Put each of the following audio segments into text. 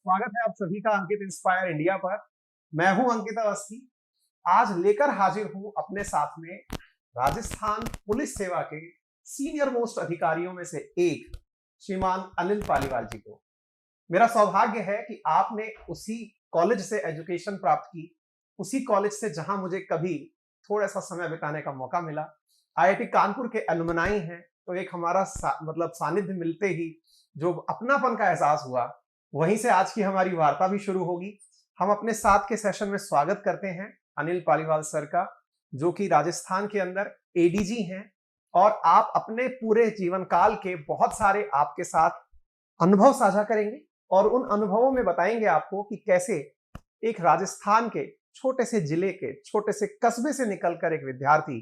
स्वागत है आप सभी का अंकित इंस्पायर इंडिया पर। मैं हूं अंकित अवस्थी। आज लेकर हाजिर हूं अपने साथ में राजस्थान पुलिस सेवा के सीनियर मोस्ट अधिकारियों में से एक श्रीमान अनिल पालीवाल जी को। मेरा सौभाग्य है कि आपने उसी कॉलेज से एजुकेशन प्राप्त की, उसी कॉलेज से जहां मुझे कभी थोड़ा सा समय बिताने का मौका मिला। आईआईटी कानपुर के एलुमनाई हैं, तो एक हमारा मतलब सानिध्य मिलते ही जो अपनापन का एहसास हुआ, वहीं से आज की हमारी वार्ता भी शुरू होगी। हम अपने साथ के सेशन में स्वागत करते हैं अनिल पालीवाल सर का, जो कि राजस्थान के अंदर एडीजी हैं और आप अपने पूरे जीवन काल के बहुत सारे आपके साथ अनुभव साझा करेंगे और उन अनुभवों में बताएंगे आपको कि कैसे एक राजस्थान के छोटे से जिले के छोटे से कस्बे से निकलकर एक विद्यार्थी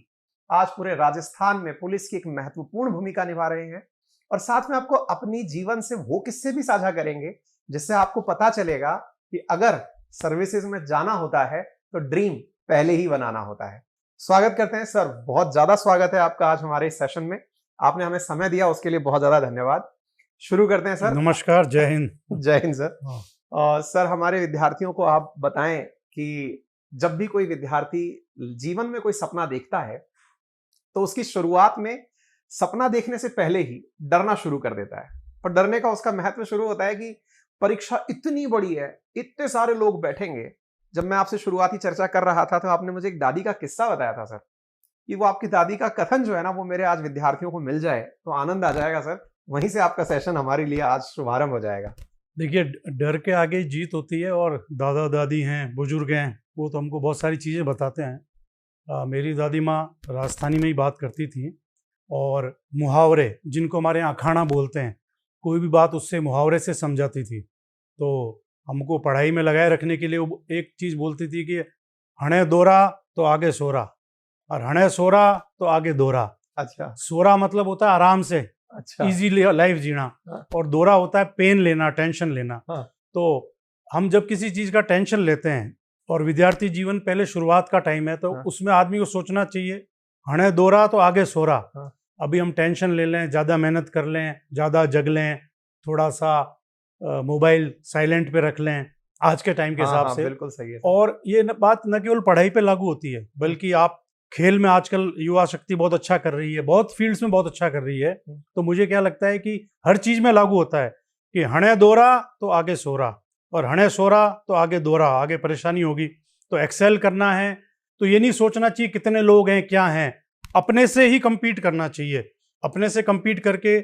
आज पूरे राजस्थान में पुलिस की एक महत्वपूर्ण भूमिका निभा रहे हैं। और साथ में आपको अपनी जीवन से वो किस्से भी साझा करेंगे जिससे आपको पता चलेगा कि अगर सर्विसेज में जाना होता है तो ड्रीम पहले ही बनाना होता है। स्वागत करते हैं सर, बहुत ज्यादा स्वागत है आपका आज हमारे इस सेशन में। आपने हमें समय दिया उसके लिए बहुत ज्यादा धन्यवाद। शुरू करते हैं सर। नमस्कार, जय हिंद। जय हिंद सर। सर, हमारे विद्यार्थियों को आप बताएं कि जब भी कोई विद्यार्थी जीवन में कोई सपना देखता है तो उसकी शुरुआत में सपना देखने से पहले ही डरना शुरू कर देता है। और डरने का उसका महत्व शुरू होता है कि परीक्षा इतनी बड़ी है, इतने सारे लोग बैठेंगे। जब मैं आपसे शुरुआती चर्चा कर रहा था तो आपने मुझे एक दादी का किस्सा बताया था सर, कि वो आपकी दादी का कथन जो है ना, वो मेरे आज विद्यार्थियों को मिल जाए तो आनंद आ जाएगा सर। वहीं से आपका सेशन हमारे लिए आज शुभारंभ हो जाएगा। देखिए, डर के आगे जीत होती है और दादा दादी हैं, बुजुर्ग हैं, वो तो हमको बहुत सारी चीज़ें बताते हैं। मेरी दादी माँ राजस्थानी में ही बात करती थी और मुहावरे, जिनको हमारे यहाँ अखाड़ा बोलते हैं, कोई भी बात उससे मुहावरे से समझाती थी। तो हमको पढ़ाई में लगाए रखने के लिए वो एक चीज़ बोलती थी कि हणे दोरा तो आगे सोरा, और हणे सोरा तो आगे दोरा। अच्छा। सोरा मतलब होता है आराम से, अच्छा, इजी लाइफ जीना। हाँ। और दोरा होता है पेन लेना, टेंशन लेना। हाँ। तो हम जब किसी चीज़ का टेंशन लेते हैं, और विद्यार्थी जीवन पहले शुरुआत का टाइम है, तो हाँ। उसमें आदमी को सोचना चाहिए हणे दोरा तो आगे सोरा। हाँ। अभी हम टेंशन ले लें, ज़्यादा मेहनत कर लें, ज़्यादा जग लें, थोड़ा सा मोबाइल साइलेंट पे रख लें आज के टाइम के हिसाब से। बिल्कुल सही है। और ये बात न केवल पढ़ाई पे लागू होती है, बल्कि आप खेल में आजकल युवा शक्ति बहुत अच्छा कर रही है, बहुत फील्ड्स में बहुत अच्छा कर रही है। तो मुझे क्या लगता है कि हर चीज़ में लागू होता है कि हणे दोरा तो आगे सोरा, और हणे सोरा तो आगे दोरा। आगे परेशानी होगी तो एक्सेल करना है, तो ये नहीं सोचना चाहिए कितने लोग हैं क्या हैं, अपने से ही compete करना चाहिए। अपने से compete करके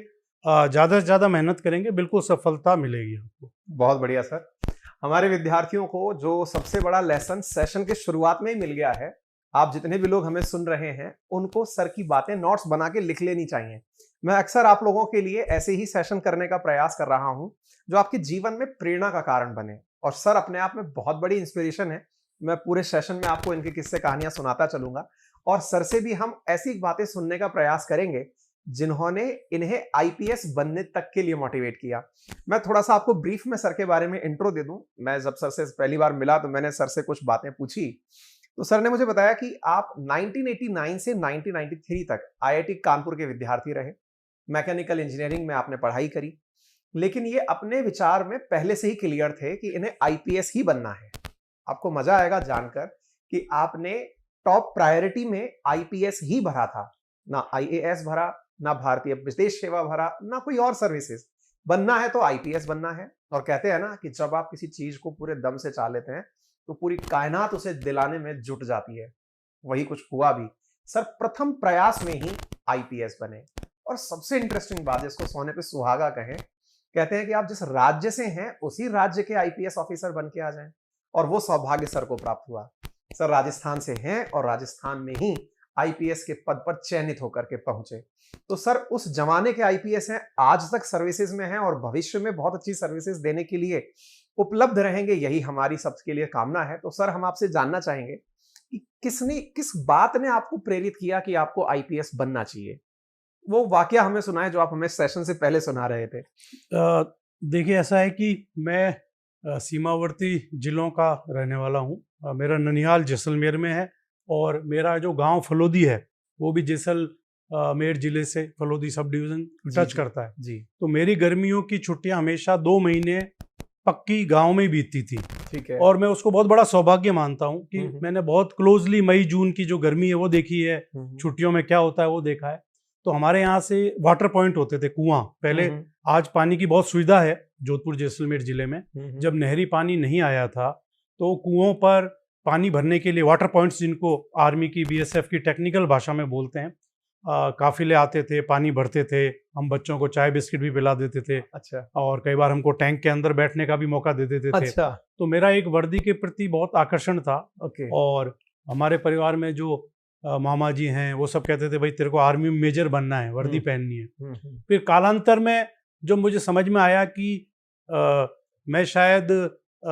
ज़्यादा से ज़्यादा मेहनत करेंगे, बिल्कुल सफलता मिलेगी आपको। बहुत बढ़िया सर। हमारे विद्यार्थियों को जो सबसे बड़ा लेसन सेशन के शुरुआत में ही मिल गया है, आप जितने भी लोग हमें सुन रहे हैं उनको सर की बातें नोट्स बना के लिख लेनी चाहिए। मैं अक्सर आप लोगों के लिए ऐसे ही सेशन करने का प्रयास कर रहा हूं जो आपके जीवन में प्रेरणा का कारण बने। और सर अपने आप में बहुत बड़ी इंस्पिरेशन है। मैं पूरे सेशन में आपको इनके किस्से कहानियां सुनाता चलूंगा और सर से भी हम ऐसी बातें सुनने का प्रयास करेंगे जिन्होंने इन्हें आईपीएस बनने तक के लिए मोटिवेट किया। मैं थोड़ा सा आपको ब्रीफ में सर के बारे में इंट्रो दे दूं। मैं जब सर से पहली बार मिला तो मैंने सर से कुछ बातें पूछी, तो सर ने मुझे बताया कि आप 1989 से 1993 तक आईआईटी कानपुर के विद्यार्थी रहे। मैकेनिकल इंजीनियरिंग में आपने पढ़ाई करी, लेकिन ये अपने विचार में पहले से ही क्लियर थे कि इन्हें आईपीएस ही बनना है। आपको मजा आएगा जानकर कि आपने टॉप प्रायोरिटी में आईपीएस ही भरा था, ना आईएएस भरा, ना भारतीय विदेश सेवा भरा, ना कोई और सर्विसेज। बनना है तो आईपीएस बनना है। और कहते हैं ना कि जब आप किसी चीज को पूरे दम से चाह लेते हैं तो पूरी कायनात उसे दिलाने में जुट जाती है। वही कुछ हुआ भी। सर प्रथम प्रयास में ही आईपीएस बने। और सबसे इंटरेस्टिंग बात, जिसको सोने पे सुहागा कहें, कहते हैं कि आप जिस राज्य से हैं उसी राज्य के आईपीएस ऑफिसर बन के आ जाएं। और वो सौभाग्य सर को प्राप्त हुआ। सर राजस्थान से हैं और राजस्थान में ही आईपीएस के पद पर चयनित होकर के पहुंचे। तो सर उस जमाने के आईपीएस हैं, आज तक सर्विसेज में हैं और भविष्य में बहुत अच्छी सर्विसेज देने के लिए उपलब्ध रहेंगे, यही हमारी सबके लिए कामना है। तो सर हम आपसे जानना चाहेंगे कि किस बात ने आपको प्रेरित किया कि आपको आईपीएस बनना चाहिए। वो वाकया हमें सुनाए जो आप हमें सेशन से पहले सुना रहे थे। देखिए, ऐसा है कि मैं सीमावर्ती जिलों का रहने वाला हूँ। मेरा ननिहाल जैसलमेर में है और मेरा जो गांव फलोदी है वो भी जैसलमेर जिले से फलोदी सब डिवीज़न टच करता है जी। तो मेरी गर्मियों की छुट्टियां हमेशा 2 महीने पक्की गांव में ही बीतती थी। ठीक है। और मैं उसको बहुत बड़ा सौभाग्य मानता हूँ कि मैंने बहुत क्लोजली मई जून की जो गर्मी है वो देखी है, छुट्टियों में क्या होता है वो देखा है। तो हमारे यहाँ से वाटर पॉइंट होते थे, कुआं पहले। आज पानी की बहुत सुविधा है जोधपुर जैसलमेर जिले में। जब नहरी पानी नहीं आया था तो कुओं पर पानी भरने के लिए वाटर पॉइंट्स, जिनको आर्मी की बीएसएफ की टेक्निकल भाषा में बोलते हैं, काफिले आते थे, पानी भरते थे, हम बच्चों को चाय बिस्किट भी पिला देते थे। अच्छा। और कई बार हमको टैंक के अंदर बैठने का भी मौका दे देते थे। अच्छा। तो मेरा एक वर्दी के प्रति बहुत आकर्षण था। ओके। और हमारे परिवार में जो मामा जी हैं वो सब कहते थे भाई तेरे को आर्मी में मेजर बनना है, वर्दी पहननी है। फिर कालांतर में जो मुझे समझ में आया कि मैं शायद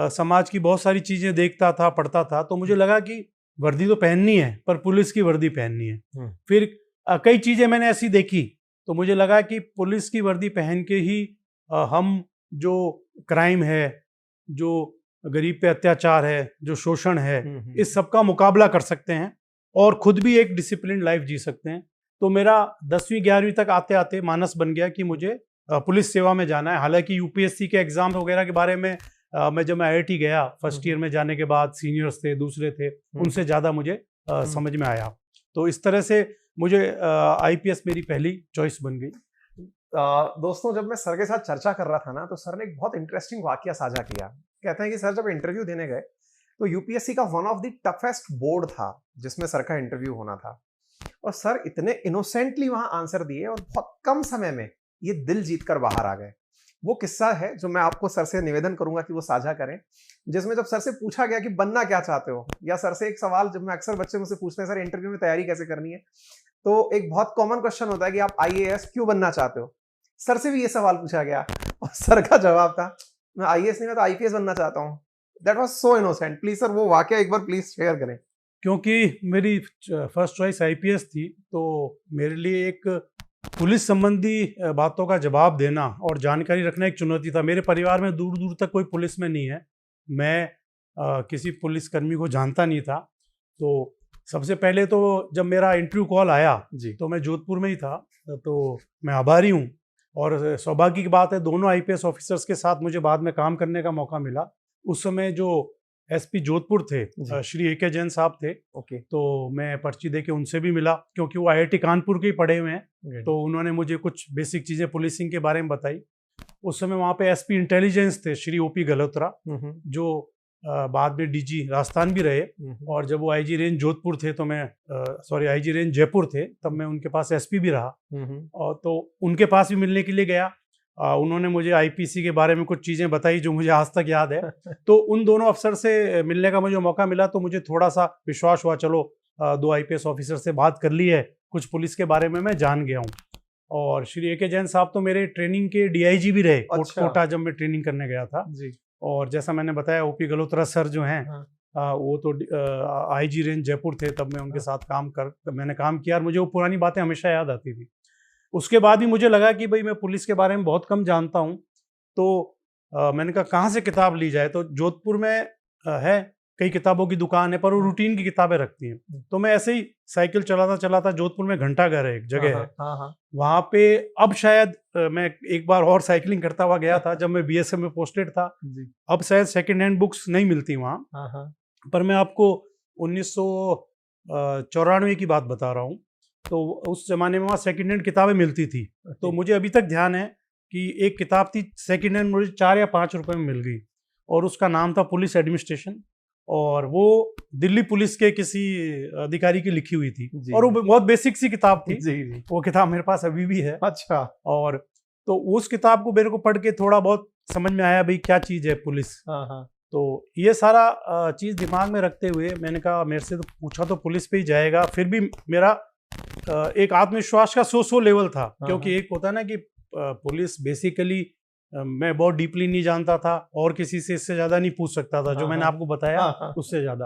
समाज की बहुत सारी चीजें देखता था, पढ़ता था, तो मुझे लगा कि वर्दी तो पहननी है पर पुलिस की वर्दी पहननी है। फिर कई चीजें मैंने ऐसी देखी तो मुझे लगा कि पुलिस की वर्दी पहन के ही हम जो क्राइम है, जो गरीब पे अत्याचार है, जो शोषण है, इस सब का मुकाबला कर सकते हैं और खुद भी एक डिसिप्लिन लाइफ जी सकते हैं। तो मेरा 10वीं 11वीं तक आते आते मानस बन गया कि मुझे पुलिस सेवा में जाना है। हालांकि यूपीएससी के एग्जाम वगैरह के बारे में जब मैं आईआईटी गया फर्स्ट ईयर में जाने के बाद, सीनियर्स थे, दूसरे थे, उनसे ज़्यादा मुझे समझ में आया। तो इस तरह से मुझे आईपीएस मेरी पहली चॉइस बन गई। दोस्तों, जब मैं सर के साथ चर्चा कर रहा था ना, तो सर ने एक बहुत इंटरेस्टिंग वाकया साझा किया। कहते हैं कि सर जब इंटरव्यू देने गए तो यूपीएससी का one of the toughest board था जिसमें सर का इंटरव्यू होना था, और सर इतने इनोसेंटली वहां आंसर दिए और बहुत कम समय में ये दिल जीत कर बाहर आ गए। वो किस्सा है जो मैं आपको सर से निवेदन करूंगा कि वो साझा करें, जिसमें जब सर से पूछा गया कि बनना क्या चाहते हो, या सर से एक सवाल जब मैं अक्सर बच्चे मुझसे पूछते हैं सर इंटरव्यू में तैयारी कैसे करनी है, तो एक बहुत कॉमन क्वेश्चन होता है कि आप आईएएस क्यों बनना चाहते हो। सर से भी ये सवाल पूछा गया और सर का जवाब था मैं आईएएस नहीं, मैं तो आईपीएस बनना चाहता हूँ। That was so innocent. Please sir वो वाकया एक बार प्लीज शेयर करें। क्योंकि मेरी फर्स्ट चॉइस आईपीएस थी तो मेरे लिए एक पुलिस संबंधी बातों का जवाब देना और जानकारी रखना एक चुनौती था। मेरे परिवार में दूर दूर तक कोई पुलिस में नहीं है, मैं किसी पुलिसकर्मी को जानता नहीं था। तो सबसे पहले तो जब मेरा इंटरव्यू कॉल आया जी, तो मैं जोधपुर में ही था, तो मैं आभारी हूँ। और सौभाग्य की बात है दोनों आईपीएस ऑफिसर्स के साथ मुझे बाद में काम करने का मौका मिला। उस समय जो एसपी जोधपुर थे श्री ए के जैन साहब थे। ओके। तो मैं पर्ची दे के उनसे भी मिला क्योंकि वो आईआईटी कानपुर के ही पढ़े हुए हैं, तो उन्होंने मुझे कुछ बेसिक चीज़ें पुलिसिंग के बारे में बताई। उस समय वहाँ पे एसपी इंटेलिजेंस थे श्री ओपी गल्होत्रा, जो बाद में डीजी राजस्थान भी रहे। और जब वो आईजी रेंज जोधपुर थे तो मैं आईजी रेंज जयपुर थे, तब मैं उनके पास एसपी भी रहा। और तो उनके पास भी मिलने के लिए गया। उन्होंने मुझे आईपीसी के बारे में कुछ चीज़ें बताई जो मुझे आज तक याद है। तो उन दोनों अफसर से मिलने का मुझे मौका मिला तो मुझे थोड़ा सा विश्वास हुआ, चलो 2 आईपीएस ऑफिसर से बात कर ली है, कुछ पुलिस के बारे में मैं जान गया हूँ। और श्री ए के जैन साहब तो मेरे ट्रेनिंग के डीआईजी भी रहे। अच्छा। कोटा जब मैं ट्रेनिंग करने गया था जी। और जैसा मैंने बताया ओपी गल्होत्रा सर जो हैं, वो तो आईजी रेंज जयपुर थे, तब मैं उनके साथ मैंने काम किया और मुझे वो पुरानी बातें हमेशा याद आती थी। उसके बाद भी मुझे लगा कि भाई मैं पुलिस के बारे में बहुत कम जानता हूँ, तो मैंने कहा कहाँ से किताब ली जाए। तो जोधपुर में है कई किताबों की दुकान है पर वो रूटीन की किताबें रखती हैं। तो मैं ऐसे ही साइकिल चलाता चलाता, जोधपुर में घंटाघर है एक जगह है, वहाँ पे अब शायद मैं एक बार और साइकिलिंग करता हुआ गया था जब मैं बीएसएफ में पोस्टेड था। अब शायद सेकेंड हैंड बुक्स नहीं मिलती वहाँ, पर मैं आपको 1994 की बात बता रहा हूँ। तो उस जमाने में वहाँ सेकेंड हैंड किताबें मिलती थी। तो मुझे अभी तक ध्यान है कि एक किताब थी सेकेंड हैंड, मुझे 4 या 5 रुपए में मिल गई और उसका नाम था पुलिस एडमिनिस्ट्रेशन, और वो दिल्ली पुलिस के किसी अधिकारी की लिखी हुई थी और वो बहुत बेसिक सी किताब थी। जी। वो किताब मेरे पास अभी भी है। अच्छा। और तो उस किताब को मेरे को पढ़ के थोड़ा बहुत समझ में आया भाई क्या चीज़ है पुलिस। तो ये सारा चीज़ दिमाग में रखते हुए मैंने कहा मेरे से तो पूछा तो पुलिस पे ही जाएगा। फिर भी मेरा एक आत्मविश्वास का सो लेवल था, क्योंकि एक होता है ना कि पुलिस बेसिकली मैं बहुत डीपली नहीं जानता था और किसी से इससे ज़्यादा नहीं पूछ सकता था, जो मैंने आपको बताया उससे ज़्यादा।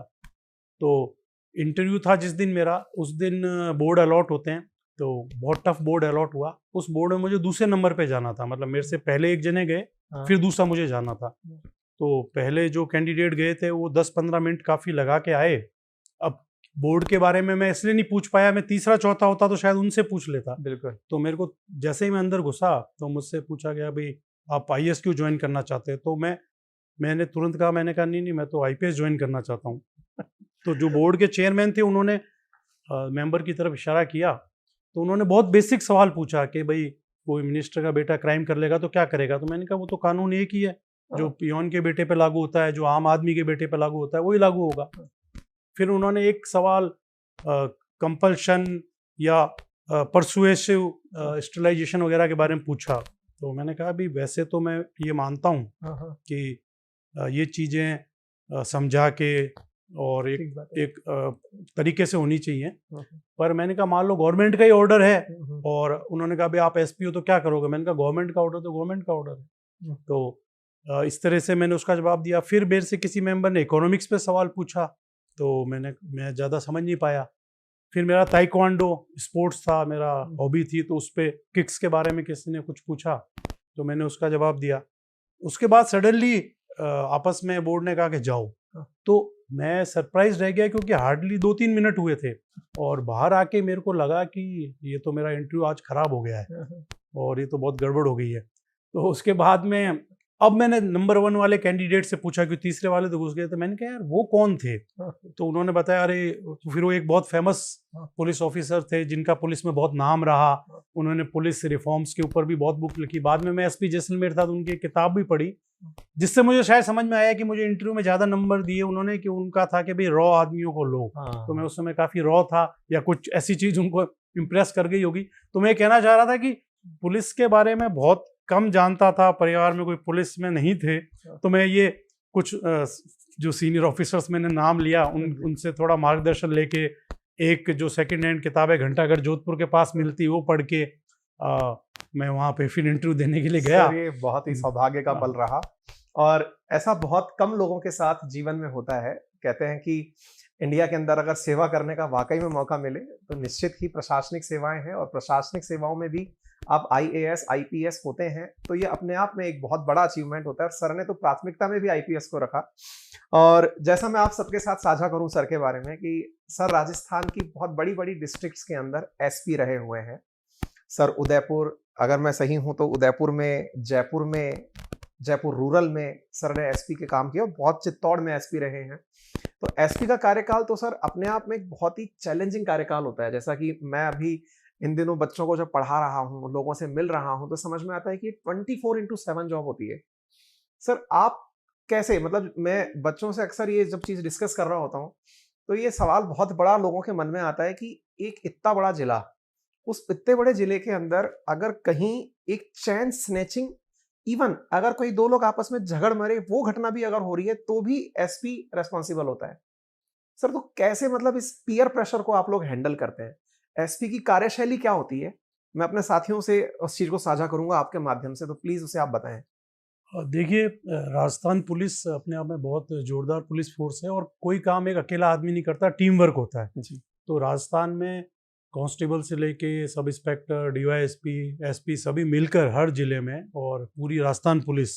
तो इंटरव्यू था जिस दिन मेरा, उस दिन बोर्ड अलॉट होते हैं, तो बहुत टफ बोर्ड अलॉट हुआ। उस बोर्ड में मुझे दूसरे नंबर पे जाना था, मतलब मेरे से पहले एक जने गए फिर दूसरा मुझे जाना था। तो पहले जो कैंडिडेट गए थे वो 10-15 मिनट काफ़ी लगा के आए। अब बोर्ड के बारे में मैं इसलिए नहीं पूछ पाया, मैं तीसरा चौथा होता तो शायद उनसे पूछ लेता। बिल्कुल। तो मेरे को जैसे ही मैं अंदर घुसा तो मुझसे पूछा गया भाई आप आईएएस क्यों ज्वाइन करना चाहते हैं। तो मैं मैंने तुरंत कहा, मैंने कहा नहीं मैं तो आईपीएस ज्वाइन करना चाहता हूँ। तो जो बोर्ड के चेयरमैन थे उन्होंने मेंबर की तरफ इशारा किया, तो उन्होंने बहुत बेसिक सवाल पूछा कि भाई कोई मिनिस्टर का बेटा क्राइम कर लेगा तो क्या करेगा। तो मैंने कहा वो तो कानून एक ही है, जो पियोन के बेटे पे लागू होता है, जो आम आदमी के बेटे पे लागू होता है, वही लागू होगा। फिर उन्होंने एक सवाल कंपल्शन या परसुएसिव स्टरलाइजेशन वगैरह के बारे में पूछा। तो मैंने कहा अभी वैसे तो मैं ये मानता हूँ कि ये चीज़ें समझा के और एक तरीके से होनी चाहिए, पर मैंने कहा मान लो गवर्नमेंट का ही ऑर्डर है, और उन्होंने कहा भाई आप एसपी हो तो क्या करोगे। मैंने कहा गवर्नमेंट का ऑर्डर तो गवर्नमेंट का ऑर्डर है। तो इस तरह से मैंने उसका जवाब दिया। फिर मेरे से किसी मेंबर ने इकोनॉमिक्स पे सवाल पूछा, तो मैं ज़्यादा समझ नहीं पाया। फिर मेरा ताइक्वांडो स्पोर्ट्स था, मेरा हॉबी थी, तो उस पर किक्स के बारे में किसी ने कुछ पूछा, तो मैंने उसका जवाब दिया। उसके बाद सडनली आपस में बोर्ड ने कहा कि जाओ। तो मैं सरप्राइज रह गया, क्योंकि हार्डली 2-3 मिनट हुए थे, और बाहर आके मेरे को लगा कि ये तो मेरा इंटरव्यू आज खराब हो गया है और ये तो बहुत गड़बड़ हो गई है। तो उसके बाद में अब मैंने नंबर 1 वाले कैंडिडेट से पूछा, कि तीसरे वाले तो घुस गए थे। मैंने कहा यार वो कौन थे, तो उन्होंने बताया अरे फिर वो एक बहुत फेमस पुलिस ऑफिसर थे जिनका पुलिस में बहुत नाम रहा। उन्होंने पुलिस रिफॉर्म्स के ऊपर भी बहुत बुक लिखी। बाद में मैं एसपी जैसलमेर था तो उनकी एक किताब भी पढ़ी, जिससे मुझे शायद समझ में आया कि मुझे इंटरव्यू में ज़्यादा नंबर दिए उन्होंने, कि उनका था कि भाई रॉ आदमियों को लो। तो मैं उस समय काफ़ी रॉ था, या कुछ ऐसी चीज़ उनको इम्प्रेस कर गई होगी। तो मैं कहना चाह रहा था कि पुलिस के बारे में बहुत कम जानता था, परिवार में कोई पुलिस में नहीं थे, तो मैं ये कुछ जो सीनियर ऑफिसर्स मैंने नाम लिया उनसे थोड़ा मार्गदर्शन लेके, एक जो सेकंड हैंड किताब है घंटाघर जोधपुर के पास मिलती, वो पढ़ के मैं वहाँ पे फिर इंटरव्यू देने के लिए गया। ये बहुत ही सौभाग्य का पल रहा, और ऐसा बहुत कम लोगों के साथ जीवन में होता है। कहते हैं कि इंडिया के अंदर अगर सेवा करने का वाकई में मौका मिले तो निश्चित ही प्रशासनिक सेवाएं हैं, और प्रशासनिक सेवाओं में भी आप IAS IPS होते हैं तो ये अपने आप में एक बहुत बड़ा अचीवमेंट होता है। सर ने तो प्राथमिकता में भी IPS को रखा, और जैसा मैं आप सबके साथ साझा करूं सर के बारे में, कि सर राजस्थान की बहुत बड़ी बड़ी डिस्ट्रिक्ट्स के अंदर SP रहे हुए हैं। सर उदयपुर, अगर मैं सही हूं तो उदयपुर में, जयपुर रूरल में सर ने SP के काम किया, बहुत चित्तौड़ में SP रहे हैं। तो SP का कार्यकाल तो सर अपने आप में एक बहुत ही चैलेंजिंग कार्यकाल होता है। जैसा कि मैं अभी इन दिनों बच्चों को जब पढ़ा रहा हूँ, लोगों से मिल रहा हूँ, तो समझ में आता है कि 24/7 जॉब होती है। सर आप कैसे, मतलब मैं बच्चों से अक्सर ये जब चीज डिस्कस कर रहा होता हूँ तो ये सवाल बहुत बड़ा लोगों के मन में आता है कि एक इतना बड़ा जिला, उस इतने बड़े जिले के अंदर अगर कहीं एक चैन स्नैचिंग, इवन अगर कोई 2 लोग आपस में झगड़ मरे, वो घटना भी अगर हो रही है तो भी SP रेस्पॉन्सिबल होता है। सर तो कैसे, मतलब इस पीयर प्रेशर को आप लोग हैंडल करते हैं? SP की कार्यशैली क्या होती है? मैं अपने साथियों से उस चीज को साझा करूंगा आपके माध्यम से, तो प्लीज उसे आप बताएं। देखिए, राजस्थान पुलिस अपने आप में बहुत जोरदार पुलिस फोर्स है, और कोई काम एक अकेला आदमी नहीं करता, टीम वर्क होता है जी। तो राजस्थान में कांस्टेबल से लेके सब इंस्पेक्टर, DYSP, SP सभी मिलकर हर जिले में, और पूरी राजस्थान पुलिस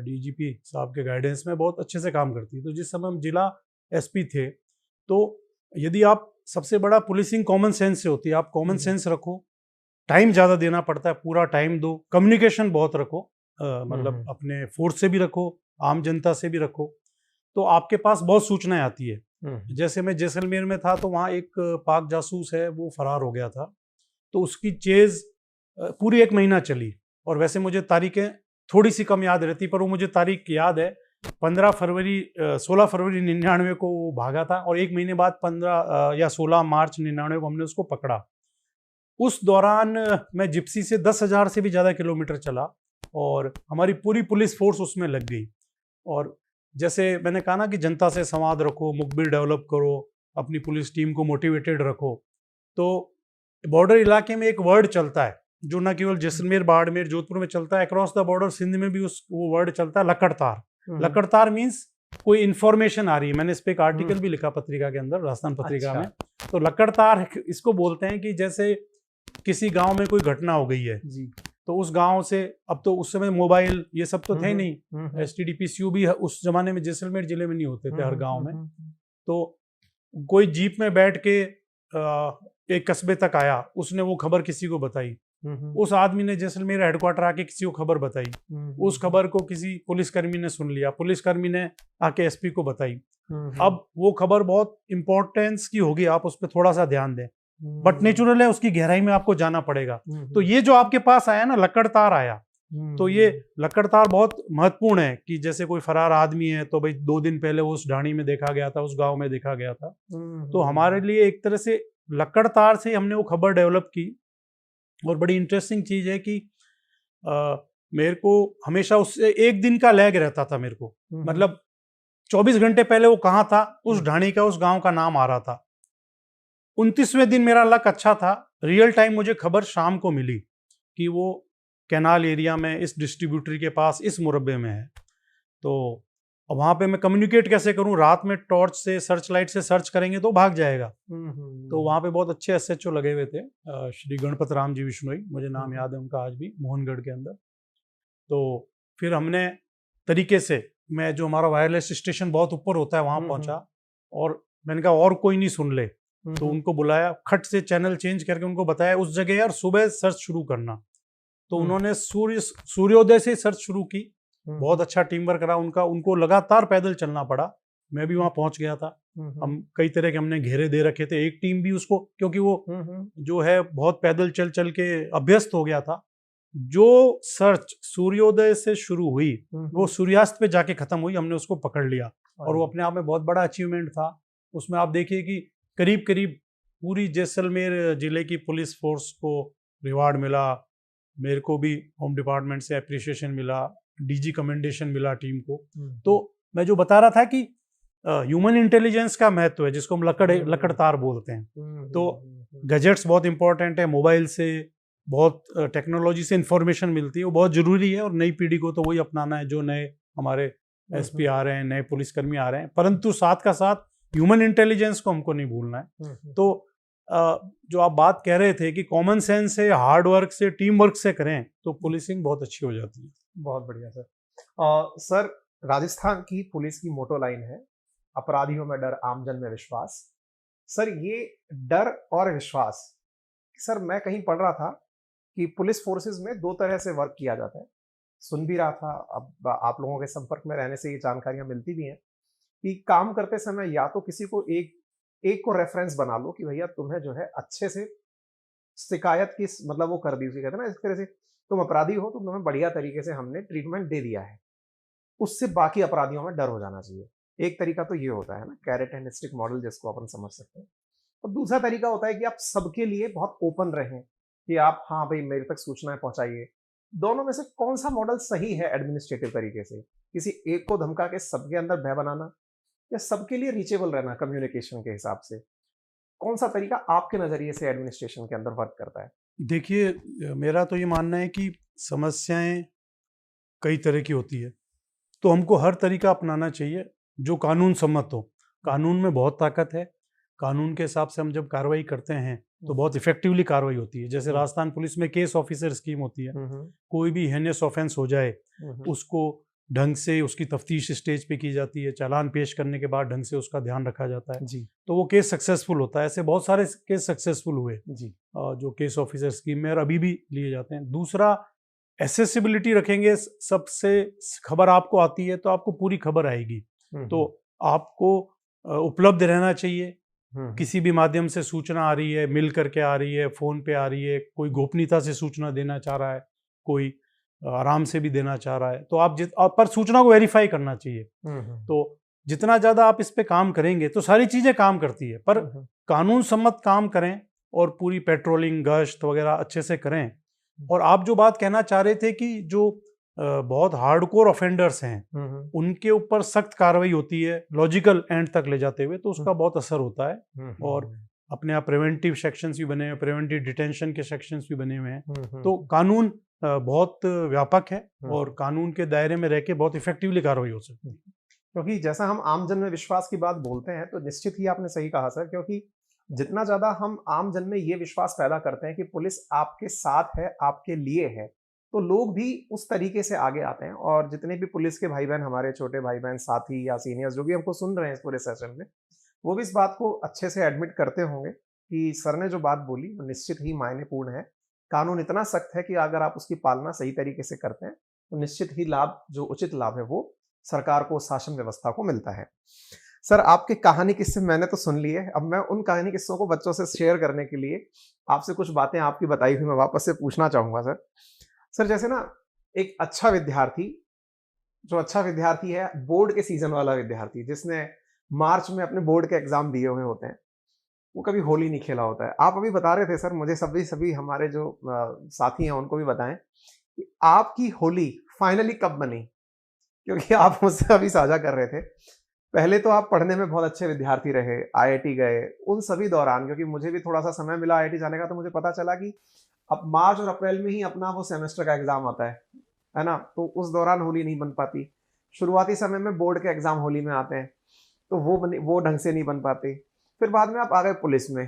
DGP साहब के गाइडेंस में बहुत अच्छे से काम करती है। तो जिस समय हम जिला SP थे, तो यदि आप, सबसे बड़ा पुलिसिंग कॉमन सेंस से होती है, आप कॉमन सेंस रखो, टाइम ज़्यादा देना पड़ता है, पूरा टाइम दो, कम्युनिकेशन बहुत रखो, मतलब अपने फोर्स से भी रखो, आम जनता से भी रखो, तो आपके पास बहुत सूचनाएं आती है। जैसे मैं जैसलमेर में था तो वहाँ एक पाक जासूस है, वो फरार हो गया था, तो उसकी चेज पूरी 1 महीना चली, और वैसे मुझे तारीखें थोड़ी सी कम याद रहती, पर वो मुझे तारीख याद है। 16 फरवरी 99 को वो भागा था, और 1 महीने बाद 15 या 16 मार्च 99 को हमने उसको पकड़ा। उस दौरान मैं जिप्सी से 10,000 से भी ज़्यादा किलोमीटर चला, और हमारी पूरी पुलिस फोर्स उसमें लग गई। और जैसे मैंने कहा ना कि जनता से संवाद रखो, मुखबिर डेवलप करो, अपनी पुलिस टीम को मोटिवेटेड रखो, तो बॉर्डर इलाके में एक वर्ड चलता है जो न केवल जैसलमेर, बाड़मेर, जोधपुर में चलता है, अक्रॉस द बॉर्डर सिंध में भी वो वर्ड चलता है, लकड़तार। लकड़तार मीन्स कोई इन्फॉर्मेशन आ रही है। मैंने इस पे एक आर्टिकल भी लिखा पत्रिका के अंदर, राजस्थान पत्रिका में। तो लकड़तार इसको बोलते हैं कि जैसे किसी गांव में कोई घटना हो गई है जी, तो उस गांव से, अब तो उस समय मोबाइल ये सब तो थे नहीं, STD PCU भी उस जमाने में जैसलमेर जिले में नहीं होते थे हर गांव में। तो कोई जीप में बैठ के एक कस्बे तक आया, उसने वो खबर किसी को बताई, उस आदमी ने जैसलमेर हेडक्वार्टर आके किसी को खबर बताई, उस खबर को किसी पुलिसकर्मी ने सुन लिया, पुलिसकर्मी ने आके एसपी को बताई। अब वो खबर बहुत इंपॉर्टेंस की होगी, आप उस पर थोड़ा सा ध्यान दें, बट नेचुरल है, उसकी गहराई में आपको जाना पड़ेगा। तो ये जो आपके पास आया ना, लक्कड़ तार आया, तो ये लक्कड़ तार बहुत महत्वपूर्ण है कि जैसे कोई फरार आदमी है तो भाई 2 दिन पहले वो उस ढाणी में देखा गया था, उस गांव में देखा गया था। तो हमारे लिए एक तरह से लक्कड़ तार से हमने वो खबर डेवलप की। और बड़ी इंटरेस्टिंग चीज है कि मेरे को हमेशा उससे 1 दिन का लैग रहता था मेरे को, मतलब 24 घंटे पहले वो कहाँ था, उस ढाणी का, उस गांव का नाम आ रहा था। 29वें दिन मेरा लक अच्छा था, रियल टाइम मुझे खबर शाम को मिली कि वो कैनाल एरिया में इस डिस्ट्रीब्यूटर के पास इस मुरब्बे में है। तो वहां पे मैं कम्युनिकेट कैसे करूं, रात में टॉर्च से, सर्च लाइट से सर्च करेंगे तो भाग जाएगा। तो वहां पे बहुत अच्छे एसएचओ लगे हुए थे, श्री गणपत राम जी विश्नोई, मुझे नाम याद है उनका आज भी, मोहनगढ़ के अंदर। तो फिर हमने तरीके से, मैं जो हमारा वायरलेस स्टेशन बहुत ऊपर होता है वहां पहुंचा, और मैंने कहा और कोई नहीं सुन ले, तो उनको बुलाया, खट से चैनल चेंज करके उनको बताया उस जगह यार सुबह सर्च शुरू करना। तो उन्होंने सूर्योदय से सर्च शुरू की, बहुत अच्छा टीम वर्क रहा उनका, उनको लगातार पैदल चलना पड़ा, मैं भी वहां पहुंच गया था। हम कई तरह के हमने घेरे दे रखे थे, एक टीम भी उसको, क्योंकि वो जो है बहुत पैदल चल चल के अभ्यस्त हो गया था। जो सर्च सूर्योदय से शुरू हुई वो सूर्यास्त पे जाके खत्म हुई, हमने उसको पकड़ लिया, और वो अपने आप में बहुत बड़ा अचीवमेंट था। उसमें आप देखिए कि करीब करीब पूरी जैसलमेर जिले की पुलिस फोर्स को रिवार्ड मिला, मेरे को भी होम डिपार्टमेंट से अप्रिसिएशन मिला, डीजी कमेंडेशन मिला टीम को। तो मैं जो बता रहा था कि ह्यूमन इंटेलिजेंस का महत्व है, जिसको हम लकड़ तार बोलते हैं। तो गैजेट्स बहुत इंपॉर्टेंट है, मोबाइल से बहुत टेक्नोलॉजी से इंफॉर्मेशन मिलती है, वो बहुत जरूरी है, और नई पीढ़ी को तो वही अपनाना है, जो नए हमारे एसपी आ रहे हैं, नए पुलिसकर्मी आ रहे हैं, परंतु साथ का साथ ह्यूमन इंटेलिजेंस को हमको नहीं भूलना है। तो जो आप बात कह रहे थे कि कॉमन सेंस से, हार्ड वर्क से, टीम वर्क से करें तो पुलिसिंग बहुत अच्छी हो जाती है। बहुत बढ़िया सर। सर, राजस्थान की पुलिस की मोटो लाइन है, अपराधियों में डर, आमजन में विश्वास। सर, ये डर और विश्वास, सर मैं कहीं पढ़ रहा था कि पुलिस फोर्सेस में 2 तरह से वर्क किया जाता है, सुन भी रहा था, अब आप लोगों के संपर्क में रहने से ये जानकारियां मिलती भी हैं कि काम करते समय या तो किसी को एक को रेफरेंस बना लो कि भैया तुम्हें जो है अच्छे से शिकायत की, मतलब वो कर दी, उसे कहते हैं ना, इस तरह से तुम अपराधी हो तो तुम्हें बढ़िया तरीके से हमने ट्रीटमेंट दे दिया है, उससे बाकी अपराधियों में डर हो जाना चाहिए। एक तरीका तो ये होता है ना, कैरेट एंड स्टिक मॉडल, जिसको अपन समझ सकते हैं। और दूसरा तरीका होता है कि आप सबके लिए बहुत ओपन रहें, कि आप हाँ भाई मेरे तक सूचनाएं पहुंचाइए। दोनों में से कौन सा मॉडल सही है एडमिनिस्ट्रेटिव तरीके से? किसी एक को धमका के सबके अंदर भय बनाना, या सबके लिए रीचेबल रहना कम्युनिकेशन के हिसाब से? कौन सा तरीका आपके नजरिए से एडमिनिस्ट्रेशन के अंदर वर्क करता है? देखिए, मेरा तो ये मानना है कि समस्याएं कई तरह की होती है, तो हमको हर तरीका अपनाना चाहिए जो कानून सम्मत हो। कानून में बहुत ताकत है, कानून के हिसाब से हम जब कार्रवाई करते हैं तो बहुत इफेक्टिवली कार्रवाई होती है। जैसे राजस्थान पुलिस में केस ऑफिसर स्कीम होती है, कोई भी हेनियस ऑफेंस हो जाए उसको ढंग से उसकी तफ्तीश स्टेज पे की जाती है, चालान पेश करने के बाद ढंग से उसका ध्यान रखा जाता है जी, तो वो केस सक्सेसफुल होता है। ऐसे बहुत सारे केस सक्सेसफुल हुए जी, जो केस ऑफिसर स्कीम में, और अभी भी लिए जाते हैं। दूसरा, एसेसिबिलिटी रखेंगे, सबसे खबर आपको आती है तो आपको पूरी खबर आएगी, तो आपको उपलब्ध रहना चाहिए। किसी भी माध्यम से सूचना आ रही है, मिल करके आ रही है, फोन पे आ रही है, कोई गोपनीयता से सूचना देना चाह रहा है, कोई आराम से भी देना चाह रहा है, तो आप पर सूचना को वेरीफाई करना चाहिए। तो जितना ज्यादा आप इस पे काम करेंगे तो सारी चीजें काम करती है, पर कानून सम्मत काम करें और पूरी पेट्रोलिंग, गश्त वगैरह अच्छे से करें। और आप जो बात कहना चाह रहे थे कि जो बहुत हार्डकोर ऑफेंडर्स हैं उनके ऊपर सख्त कार्रवाई होती है लॉजिकल एंड तक ले जाते हुए, तो उसका बहुत असर होता है। और अपने आप प्रिवेंटिव सेक्शंस भी बने हुए, प्रिवेंटिव डिटेंशन के सेक्शंस भी बने हुए हैं। तो कानून बहुत व्यापक है और कानून के दायरे में रह के बहुत इफेक्टिवली कार्रवाई हो सकती है। क्योंकि जैसा हम आम जन में विश्वास की बात बोलते हैं, तो निश्चित ही आपने सही कहा सर, क्योंकि जितना ज्यादा हम आम जन में ये विश्वास पैदा करते हैं कि पुलिस आपके साथ है, आपके लिए है, तो लोग भी उस तरीके से आगे आते हैं। और जितने भी पुलिस के भाई बहन, हमारे छोटे भाई बहन, साथी या सीनियर्स जो भी हमको सुन रहे हैं इस पूरे सेशन में, वो भी इस बात को अच्छे से एडमिट करते होंगे कि सर ने जो बात बोली वो निश्चित ही मायनेपूर्ण है। कानून इतना सख्त है कि अगर आप उसकी पालना सही तरीके से करते हैं तो निश्चित ही लाभ, जो उचित लाभ है, वो सरकार को, शासन व्यवस्था को मिलता है। सर, आपके कहानी किस्से मैंने तो सुन लिए, अब मैं उन कहानी किस्सों को बच्चों से शेयर करने के लिए आपसे कुछ बातें आपकी बताई हुई मैं वापस से पूछना चाहूंगा सर। सर, जैसे ना एक अच्छा विद्यार्थी, जो अच्छा विद्यार्थी है, बोर्ड के सीजन वाला विद्यार्थी जिसने मार्च में अपने बोर्ड के एग्जाम दिए हुए होते हैं, वो कभी होली नहीं खेला होता है। आप अभी बता रहे थे सर, मुझे सभी हमारे जो साथी हैं उनको भी बताएं कि आपकी होली फाइनली कब बनी, क्योंकि आप मुझसे अभी साझा कर रहे थे पहले तो आप पढ़ने में बहुत अच्छे विद्यार्थी रहे, आईआईटी गए, उन सभी दौरान, क्योंकि मुझे भी थोड़ा सा समय मिला आईआईटी जाने का, तो मुझे पता चला कि अब मार्च और अप्रैल में ही अपना वो सेमेस्टर का एग्जाम आता है ना, तो उस दौरान होली नहीं बन पाती। शुरुआती समय में बोर्ड के एग्जाम होली में आते हैं, तो वो ढंग से नहीं बन पाते। फिर बाद में आप आ गए पुलिस में,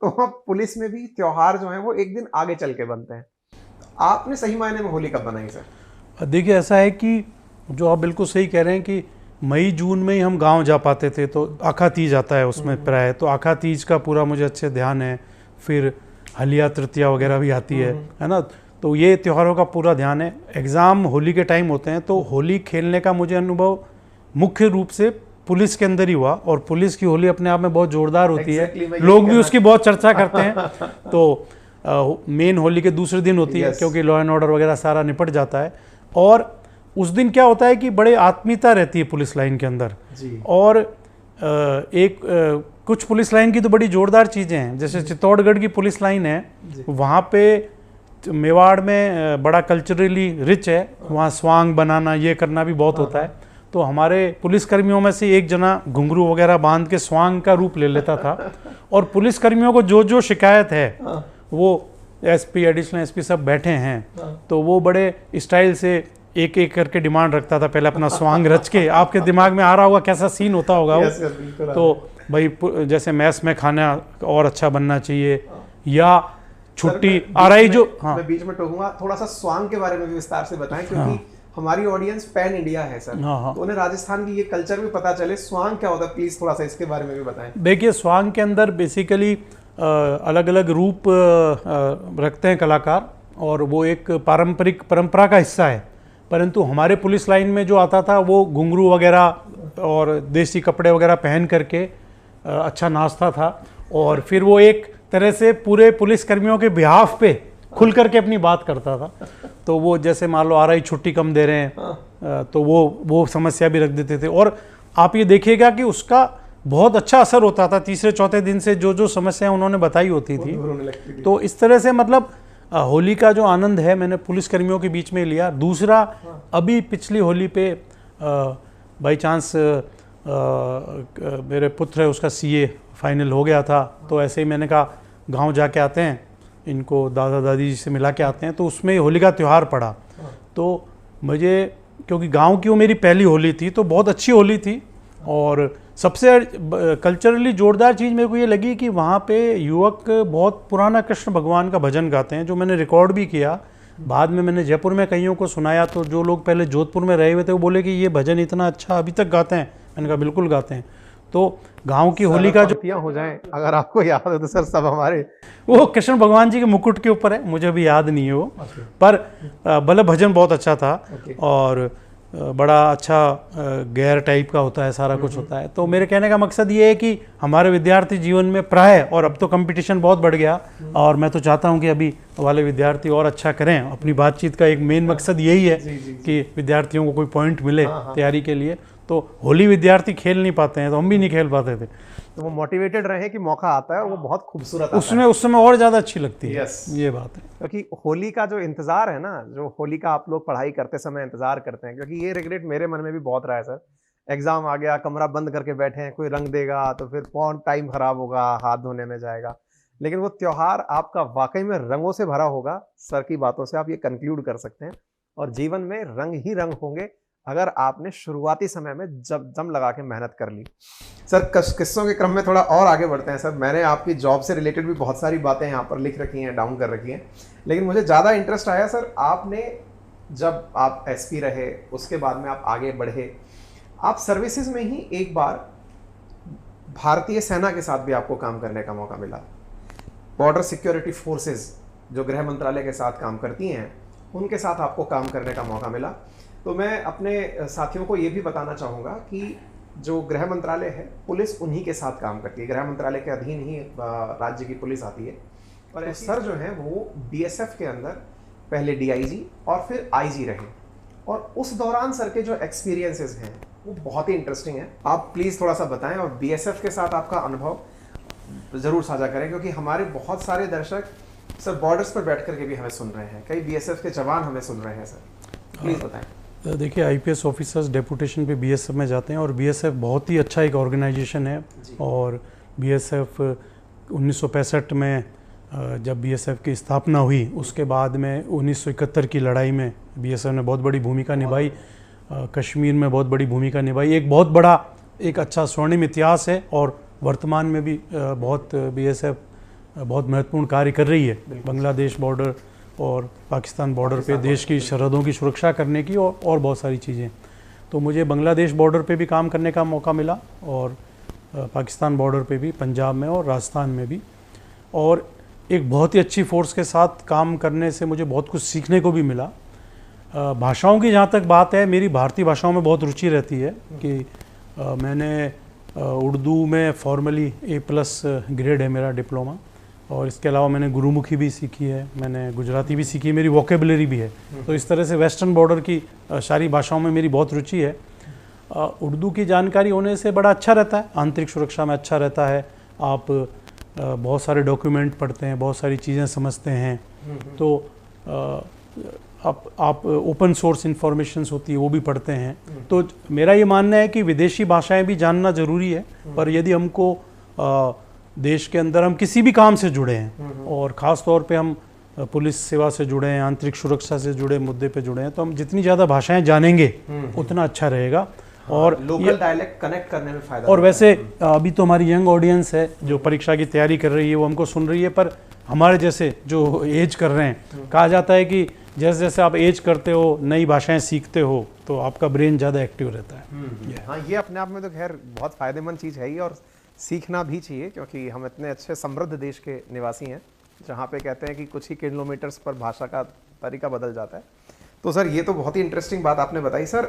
तो अब पुलिस में भी त्योहार जो है वो एक दिन आगे चल के बनते हैं। आपने सही मायने में होली कब बनाई सर? देखिए, ऐसा है कि जो आप बिल्कुल सही कह रहे हैं कि मई जून में ही हम गांव जा पाते थे, तो आखा तीज आता है उसमें प्राय, तो आखा तीज का पूरा मुझे अच्छे ध्यान है। फिर हलिया तृतीया वगैरह भी आती है ना, तो ये त्योहारों का पूरा ध्यान है। एग्ज़ाम होली के टाइम होते हैं, तो होली खेलने का मुझे अनुभव मुख्य रूप से पुलिस के अंदर ही हुआ, और पुलिस की होली अपने आप में बहुत जोरदार होती है, लोग भी उसकी बहुत चर्चा करते हैं। तो मेन होली के दूसरे दिन होती है, क्योंकि लॉ एंड ऑर्डर वगैरह सारा निपट जाता है, और उस दिन क्या होता है कि बड़े आत्मीयता रहती है पुलिस लाइन के अंदर जी। और कुछ पुलिस लाइन की तो बड़ी जोरदार चीज़ें हैं, जैसे चित्तौड़गढ़ की पुलिस लाइन है, वहाँ पे मेवाड़ में बड़ा कल्चरली रिच है, वहाँ स्वांग बनाना ये करना भी बहुत होता है। तो हमारे पुलिसकर्मियों में से एक जना घुंघरू वगैरह बांध के स्वांग का रूप ले लेता था, और पुलिसकर्मियों को जो जो शिकायत है वो एसपी, एडिशनल एसपी सब बैठे हैं, तो वो बड़े स्टाइल से एक एक करके डिमांड रखता था, पहले अपना स्वांग रच के। आपके दिमाग में आ रहा होगा कैसा सीन होता होगा वो। तो भाई जैसे मैस में खाना और अच्छा बनना चाहिए, या छुट्टी आ रही जो, हाँ मैं बीच में टोकूंगा, थोड़ा सा स्वांग के बारे में भी विस्तार से बताएं, क्योंकि हमारी ऑडियंस पैन इंडिया है सर, तो उन्हें राजस्थान की ये कल्चर भी पता चले। स्वांग क्या होता है, प्लीज थोड़ा सा इसके बारे में भी बताएं। देखिए, स्वांग के अंदर बेसिकली अलग अलग रूप रखते हैं कलाकार, और वो एक पारंपरिक परंपरा का हिस्सा है। परंतु हमारे पुलिस लाइन में जो आता था वो घुंघरू वगैरह और देसी कपड़े वगैरह पहन करके अच्छा नाचता था, और फिर वो एक तरह से पूरे पुलिस कर्मियों के बिहाफ पे खुल करके अपनी बात करता था। तो वो जैसे मान लो RI छुट्टी कम दे रहे हैं, तो वो समस्या भी रख देते थे, और आप ये देखिएगा कि उसका बहुत अच्छा असर होता था। तीसरे चौथे दिन से जो जो समस्याएं उन्होंने बताई होती थी, तो इस तरह से मतलब होली का जो आनंद है मैंने पुलिसकर्मियों के बीच में लिया। दूसरा, अभी पिछली होली पे बाई चांस मेरे पुत्र है उसका CA फाइनल हो गया था, तो ऐसे ही मैंने कहा गांव जाके आते हैं, इनको दादा दादी जी से मिला के आते हैं, तो उसमें होली का त्यौहार पड़ा। तो मुझे, क्योंकि गांव की वो मेरी पहली होली थी, तो बहुत अच्छी होली थी, और सबसे कल्चरली जोरदार चीज़ मेरे को ये लगी कि वहाँ पे युवक बहुत पुराना कृष्ण भगवान का भजन गाते हैं, जो मैंने रिकॉर्ड भी किया। बाद में मैंने जयपुर में कईयों को सुनाया, तो जो लोग पहले जोधपुर में रहे हुए थे वो बोले कि ये भजन इतना अच्छा अभी तक गाते हैं। मैंने कहा बिल्कुल गाते हैं। तो गांव की होली का जो हो जाए, अगर आपको याद हो तो सर, सब हमारे वो कृष्ण भगवान जी के मुकुट के ऊपर है, मुझे अभी याद नहीं है वो, पर मतलब भजन बहुत अच्छा था, और बड़ा अच्छा गैर टाइप का होता है, सारा कुछ होता है। तो मेरे कहने का मकसद ये है कि हमारे विद्यार्थी जीवन में प्राय, और अब तो कंपटीशन बहुत बढ़ गया, और मैं तो चाहता हूं कि अभी वाले विद्यार्थी और अच्छा करें। अपनी बातचीत का एक मेन मकसद यही है कि विद्यार्थियों को कोई पॉइंट मिले तैयारी के लिए। तो होली विद्यार्थी खेल नहीं पाते हैं, तो हम भी नहीं खेल पाते थे, तो वो मोटिवेटेड रहे कि मौका आता है, और वो बहुत खूबसूरत उसमें उस समय और ज़्यादा अच्छी लगती है। ये बात है, क्योंकि होली का जो इंतजार है ना, जो होली का आप लोग पढ़ाई करते समय इंतजार करते हैं, क्योंकि ये रिग्रेट मेरे मन में भी बहुत रहा है सर। एग्जाम आ गया, कमरा बंद करके बैठे हैं, कोई रंग देगा तो फिर कौन टाइम खराब होगा, हाथ धोने में जाएगा। लेकिन वो त्योहार आपका वाकई में रंगों से भरा होगा। सर की बातों से आप ये कंक्लूड कर सकते हैं, और जीवन में रंग ही रंग होंगे अगर आपने शुरुआती समय में जब दम लगा के मेहनत कर ली। सर, किस्सों के क्रम में थोड़ा और आगे बढ़ते हैं सर। मैंने आपकी जॉब से रिलेटेड भी बहुत सारी बातें यहाँ पर लिख रखी हैं, डाउन कर रखी हैं, लेकिन मुझे ज़्यादा इंटरेस्ट आया सर, आपने जब आप SP रहे, उसके बाद में आप आगे बढ़े, आप सर्विसेज में ही एक बार भारतीय सेना के साथ भी आपको काम करने का मौका मिला, बॉर्डर सिक्योरिटी फोर्सेज जो गृह मंत्रालय के साथ काम करती हैं, उनके साथ आपको काम करने का मौका मिला। तो मैं अपने साथियों को ये भी बताना चाहूँगा कि जो गृह मंत्रालय है, पुलिस उन्हीं के साथ काम करती है। गृह मंत्रालय के अधीन ही राज्य की पुलिस आती है। और तो सर जो है वो बीएसएफ के अंदर पहले डीआईजी और फिर आईजी रहे, और उस दौरान सर के जो एक्सपीरियंसेस हैं वो बहुत ही इंटरेस्टिंग है। आप प्लीज़ थोड़ा सा बताएं, और बीएसएफ के साथ आपका अनुभव ज़रूर साझा करें, क्योंकि हमारे बहुत सारे दर्शक सर बॉर्डर्स पर बैठ करके भी हमें सुन रहे हैं, कई बीएसएफ के जवान हमें सुन रहे हैं सर, प्लीज़ बताएं। देखिए, आईपीएस ऑफिसर्स डेपुटेशन पे बीएसएफ में जाते हैं, और बीएसएफ बहुत ही अच्छा एक ऑर्गेनाइजेशन है। और बीएसएफ 1965 में जब बीएसएफ की स्थापना हुई, उसके बाद में 1971 की लड़ाई में बीएसएफ ने बहुत बड़ी भूमिका निभाई, कश्मीर में बहुत बड़ी भूमिका निभाई। एक बहुत बड़ा, एक अच्छा स्वर्णिम इतिहास है, और वर्तमान में भी बहुत बीएसएफ बहुत महत्वपूर्ण कार्य कर रही है बांग्लादेश बॉर्डर और पाकिस्तान बॉर्डर पे देश की सरहदों की सुरक्षा करने की, और बहुत सारी चीज़ें। तो मुझे बांग्लादेश बॉर्डर पे भी काम करने का मौका मिला, और पाकिस्तान बॉर्डर पे भी, पंजाब में और राजस्थान में भी। और एक बहुत ही अच्छी फोर्स के साथ काम करने से मुझे बहुत कुछ सीखने को भी मिला। भाषाओं की जहाँ तक बात है, मेरी भारतीय भाषाओं में बहुत रुचि रहती है कि मैंने उर्दू में फॉर्मली A+ ग्रेड है मेरा डिप्लोमा, और इसके अलावा मैंने गुरुमुखी भी सीखी है, मैंने गुजराती भी सीखी है, मेरी वोकेबलरी भी है। तो इस तरह से वेस्टर्न बॉर्डर की सारी भाषाओं में मेरी बहुत रुचि है। उर्दू की जानकारी होने से बड़ा अच्छा रहता है, आंतरिक सुरक्षा में अच्छा रहता है। आप बहुत सारे डॉक्यूमेंट पढ़ते हैं, बहुत सारी चीज़ें समझते हैं। तो आप ओपन सोर्स इंफॉर्मेशंस होती है वो भी पढ़ते हैं। तो मेरा ये मानना है कि विदेशी भाषाएं भी जानना ज़रूरी है, पर यदि हमको देश के अंदर हम किसी भी काम से जुड़े हैं, और ख़ास तौर पे हम पुलिस सेवा से जुड़े हैं, आंतरिक सुरक्षा से जुड़े मुद्दे पे जुड़े हैं, तो हम जितनी ज़्यादा भाषाएं जानेंगे उतना अच्छा रहेगा। और लोकल डायलेक्ट कनेक्ट करने में फायदा। और वैसे अभी तो हमारी यंग ऑडियंस है जो परीक्षा की तैयारी कर रही है, वो हमको सुन रही है, पर हमारे जैसे जो एज कर रहे हैं, कहा जाता है कि जैसे जैसे आप एज करते हो, नई भाषाएं सीखते हो, तो आपका ब्रेन ज़्यादा एक्टिव रहता है। हाँ, ये अपने आप में तो खैर बहुत फायदेमंद चीज़ है ही, और सीखना भी चाहिए, क्योंकि हम इतने अच्छे समृद्ध देश के निवासी हैं जहाँ पे कहते हैं कि कुछ ही किलोमीटर्स पर भाषा का तरीका बदल जाता है। तो सर ये तो बहुत ही इंटरेस्टिंग बात आपने बताई। सर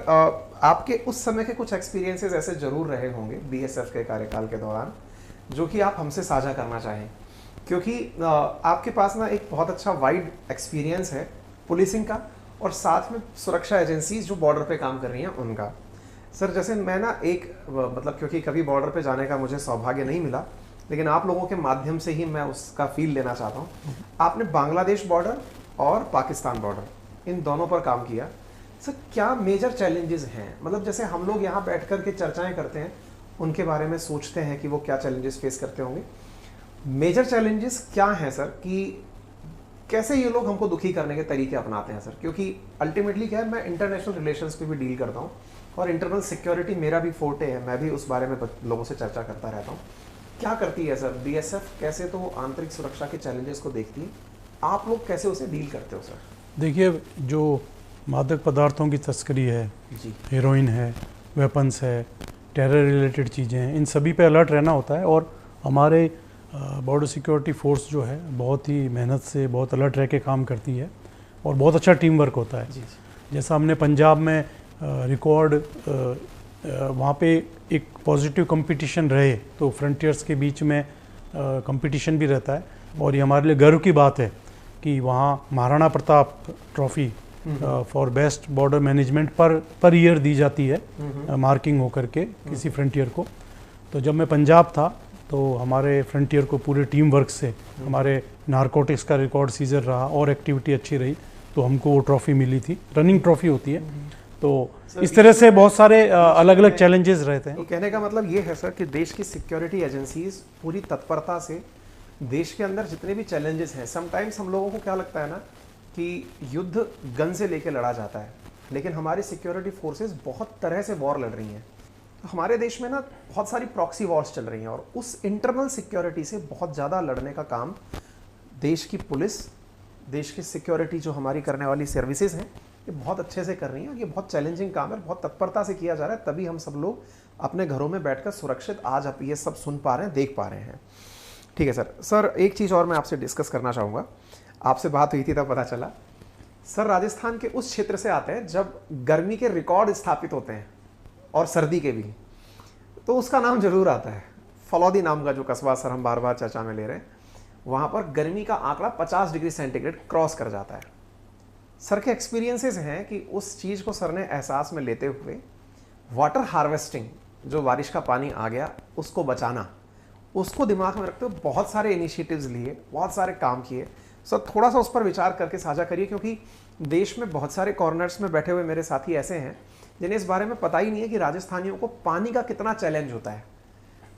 आपके उस समय के कुछ एक्सपीरियंसेस ऐसे जरूर रहे होंगे बीएसएफ के कार्यकाल के दौरान, जो कि आप हमसे साझा करना चाहें, क्योंकि आपके पास ना एक बहुत अच्छा वाइड एक्सपीरियंस है पुलिसिंग का, और साथ में सुरक्षा एजेंसीज जो बॉर्डर पे काम कर रही हैं उनका। सर जैसे मैं ना मतलब क्योंकि कभी बॉर्डर पे जाने का मुझे सौभाग्य नहीं मिला, लेकिन आप लोगों के माध्यम से ही मैं उसका फील लेना चाहता हूँ। आपने बांग्लादेश बॉर्डर और पाकिस्तान बॉर्डर इन दोनों पर काम किया। सर क्या मेजर चैलेंजेस हैं, मतलब जैसे हम लोग यहाँ बैठ कर के चर्चाएं करते हैं, उनके बारे में सोचते हैं कि वो क्या चैलेंजेस फेस करते होंगे, मेजर चैलेंजेस क्या हैं सर, कि कैसे ये लोग हमको दुखी करने के तरीके अपनाते हैं सर? क्योंकि अल्टीमेटली क्या है, मैं इंटरनेशनल रिलेशंस पे भी डील करता हूँ, और इंटरनल सिक्योरिटी मेरा भी फोर्टे है, मैं भी उस बारे में लोगों से चर्चा करता रहता हूँ। क्या करती है सर बीएसएफ, कैसे तो आंतरिक सुरक्षा के चैलेंजेस को देखती है, आप लोग कैसे उसे डील करते हो सर? देखिए, जो मादक पदार्थों की तस्करी है जी, हेरोइन है, वेपन्स है, टेरर रिलेटेड चीज़ें हैं, इन सभी पे अलर्ट रहना होता है। और हमारे बॉर्डर सिक्योरिटी फोर्स जो है बहुत ही मेहनत से, बहुत अलर्ट रह के काम करती है, और बहुत अच्छा टीम वर्क होता है। जी, जैसा हमने पंजाब में रिकॉर्ड, वहाँ पे एक पॉजिटिव कंपटीशन रहे, तो फ्रंटियर्स के बीच में कंपटीशन भी रहता है, और ये हमारे लिए गर्व की बात है कि वहाँ Maharana Pratap trophy for best border management per year दी जाती है, मार्किंग होकर के किसी फ्रंटियर को। तो जब मैं पंजाब था तो हमारे फ्रंटियर को पूरे टीम वर्क से, हमारे नारकोटिक्स का रिकॉर्ड सीजर रहा और एक्टिविटी अच्छी रही, तो हमको वो ट्रॉफी मिली थी, रनिंग ट्रॉफी होती है। तो इस तरह से बहुत सारे अलग अलग चैलेंजेस रहते हैं। तो कहने का मतलब ये है सर कि देश की सिक्योरिटी एजेंसीज पूरी तत्परता से देश के अंदर जितने भी चैलेंजेस हैं, समटाइम्स हम लोगों को क्या लगता है ना कि युद्ध गन से लेके लड़ा जाता है, लेकिन हमारी सिक्योरिटी फोर्सेस बहुत तरह से वॉर लड़ रही हैं। तो हमारे देश में ना बहुत सारी प्रॉक्सी वॉर्स चल रही हैं, और उस इंटरनल सिक्योरिटी से बहुत ज़्यादा लड़ने का काम देश की पुलिस, देश की सिक्योरिटी जो हमारी करने वाली सर्विसेज हैं, ये बहुत अच्छे से कर रही हैं। ये बहुत चैलेंजिंग काम है, बहुत तत्परता से किया जा रहा है, तभी हम सब लोग अपने घरों में बैठकर सुरक्षित आज आप ये सब सुन पा रहे हैं, देख पा रहे हैं। ठीक है सर। सर एक चीज़ और मैं आपसे डिस्कस करना चाहूँगा। आपसे बात हुई थी तब पता चला। सर राजस्थान के उस क्षेत्र से आते हैं जब गर्मी के रिकॉर्ड स्थापित होते हैं और सर्दी के भी, तो उसका नाम जरूर आता है। फलौदी नाम का जो कस्बा सर हम बार बार चर्चा में ले रहे हैं, वहाँ पर गर्मी का आंकड़ा 50 डिग्री सेंटीग्रेड क्रॉस कर जाता है। सर के एक्सपीरियंसेस हैं कि उस चीज़ को सर ने एहसास में लेते हुए वाटर हार्वेस्टिंग, जो बारिश का पानी आ गया उसको बचाना, उसको दिमाग में रखते हुए बहुत सारे इनिशिएटिव्स लिए, बहुत सारे काम किए। सर थोड़ा सा उस पर विचार करके साझा करिए, क्योंकि देश में बहुत सारे कॉर्नर्स में बैठे हुए मेरे साथी ऐसे हैं जिन्हें इस बारे में पता ही नहीं है कि राजस्थानियों को पानी का कितना चैलेंज होता है।